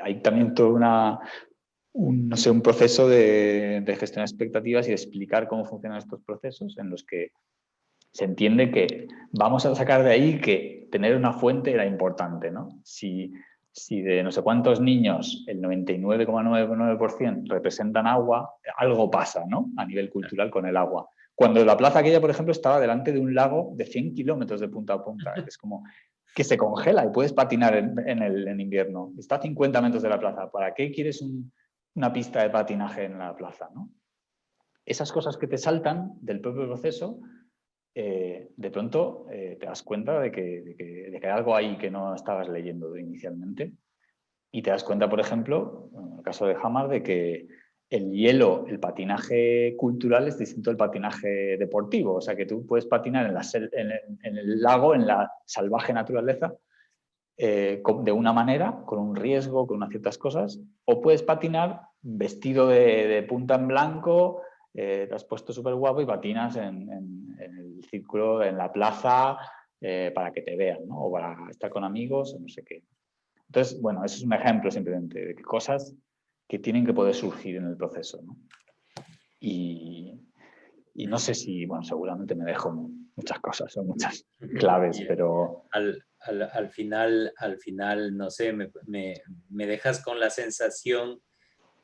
hay también todo no sé, un proceso de gestionar expectativas y de explicar cómo funcionan estos procesos en los que se entiende que vamos a sacar de ahí que tener una fuente era importante, ¿no? Si de no sé cuántos niños el 99,99% representan agua, algo pasa, ¿no? A nivel cultural con el agua. Cuando la plaza aquella, por ejemplo, estaba delante de un lago de 100 kilómetros de punta a punta. Es como que se congela y puedes patinar en invierno. Está a 50 metros de la plaza. ¿Para qué quieres una pista de patinaje en la plaza, ¿no? Esas cosas que te saltan del propio proceso de pronto te das cuenta de que hay algo ahí que no estabas leyendo inicialmente. Y te das cuenta, por ejemplo, en el caso de Hamar, de que el hielo, el patinaje cultural es distinto al patinaje deportivo. O sea, que tú puedes patinar en el lago, en la salvaje naturaleza, de una manera, con un riesgo, con unas ciertas cosas, o puedes patinar vestido de punta en blanco, te has puesto súper guapo y patinas en el círculo, en la plaza, para que te vean, ¿no? O para estar con amigos, o no sé qué. Entonces, bueno, eso es un ejemplo simplemente de cosas que tienen que poder surgir en el proceso, ¿no? Y no sé si, bueno, seguramente me dejo muchas cosas, son muchas claves, pero... Al final, no sé, me dejas con la sensación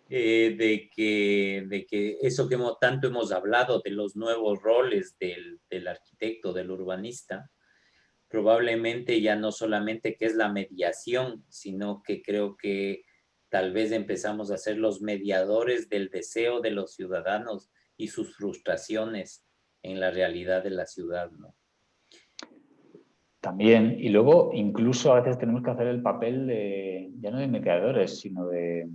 de que eso que tanto hemos hablado de los nuevos roles del arquitecto, del urbanista, probablemente ya no solamente que es la mediación, sino que creo que tal vez empezamos a ser los mediadores del deseo de los ciudadanos y sus frustraciones en la realidad de la ciudad, ¿no? También, y luego incluso a veces tenemos que hacer el papel de, ya no de mediadores, sino de,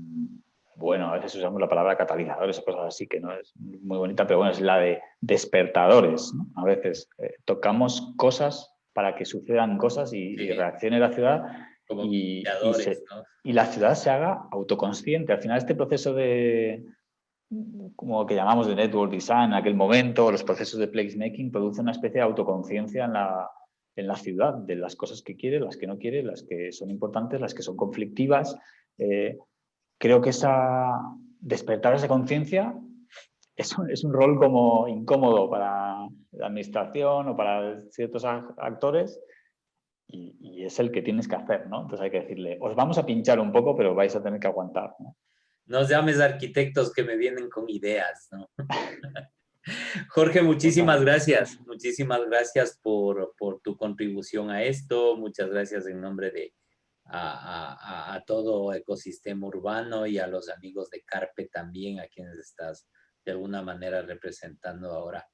bueno, a veces usamos la palabra catalizadores o cosas así, que no es muy bonita, pero bueno, es la de despertadores, ¿no? A veces tocamos cosas para que sucedan cosas y reaccione la ciudad Como y ¿no? y la ciudad se haga autoconsciente. Al final este proceso de, como que llamamos de network design en aquel momento, los procesos de placemaking producen una especie de autoconciencia en la ciudad, de las cosas que quiere, las que no quiere, las que son importantes, las que son conflictivas. Creo que despertar esa conciencia es un rol como incómodo para la administración o para ciertos actores y es el que tienes que hacer, ¿no? Entonces hay que decirle, os vamos a pinchar un poco, pero vais a tener que aguantar, ¿no? No llames arquitectos que me vienen con ideas, ¿no? Jorge, muchísimas gracias. Muchísimas gracias por tu contribución a esto. Muchas gracias en nombre de a todo ecosistema urbano y a los amigos de Carpe también, a quienes estás de alguna manera representando ahora.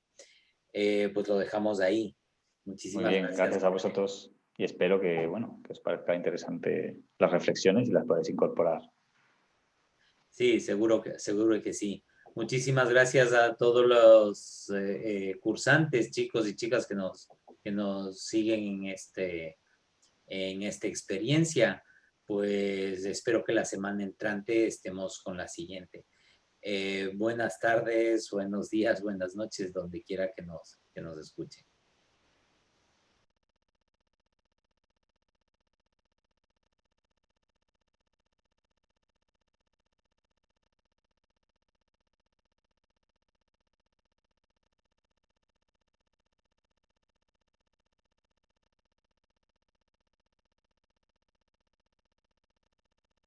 Pues lo dejamos ahí. Muy Muchísimas bien, gracias. gracias a vosotros y espero que, bueno, que os parezca interesante las reflexiones y las podáis incorporar. Sí, seguro que sí. Muchísimas gracias a todos los cursantes, chicos y chicas que nos siguen en esta experiencia. Pues espero que la semana entrante estemos con la siguiente. Buenas tardes, buenos días, buenas noches, donde quiera que nos escuchen.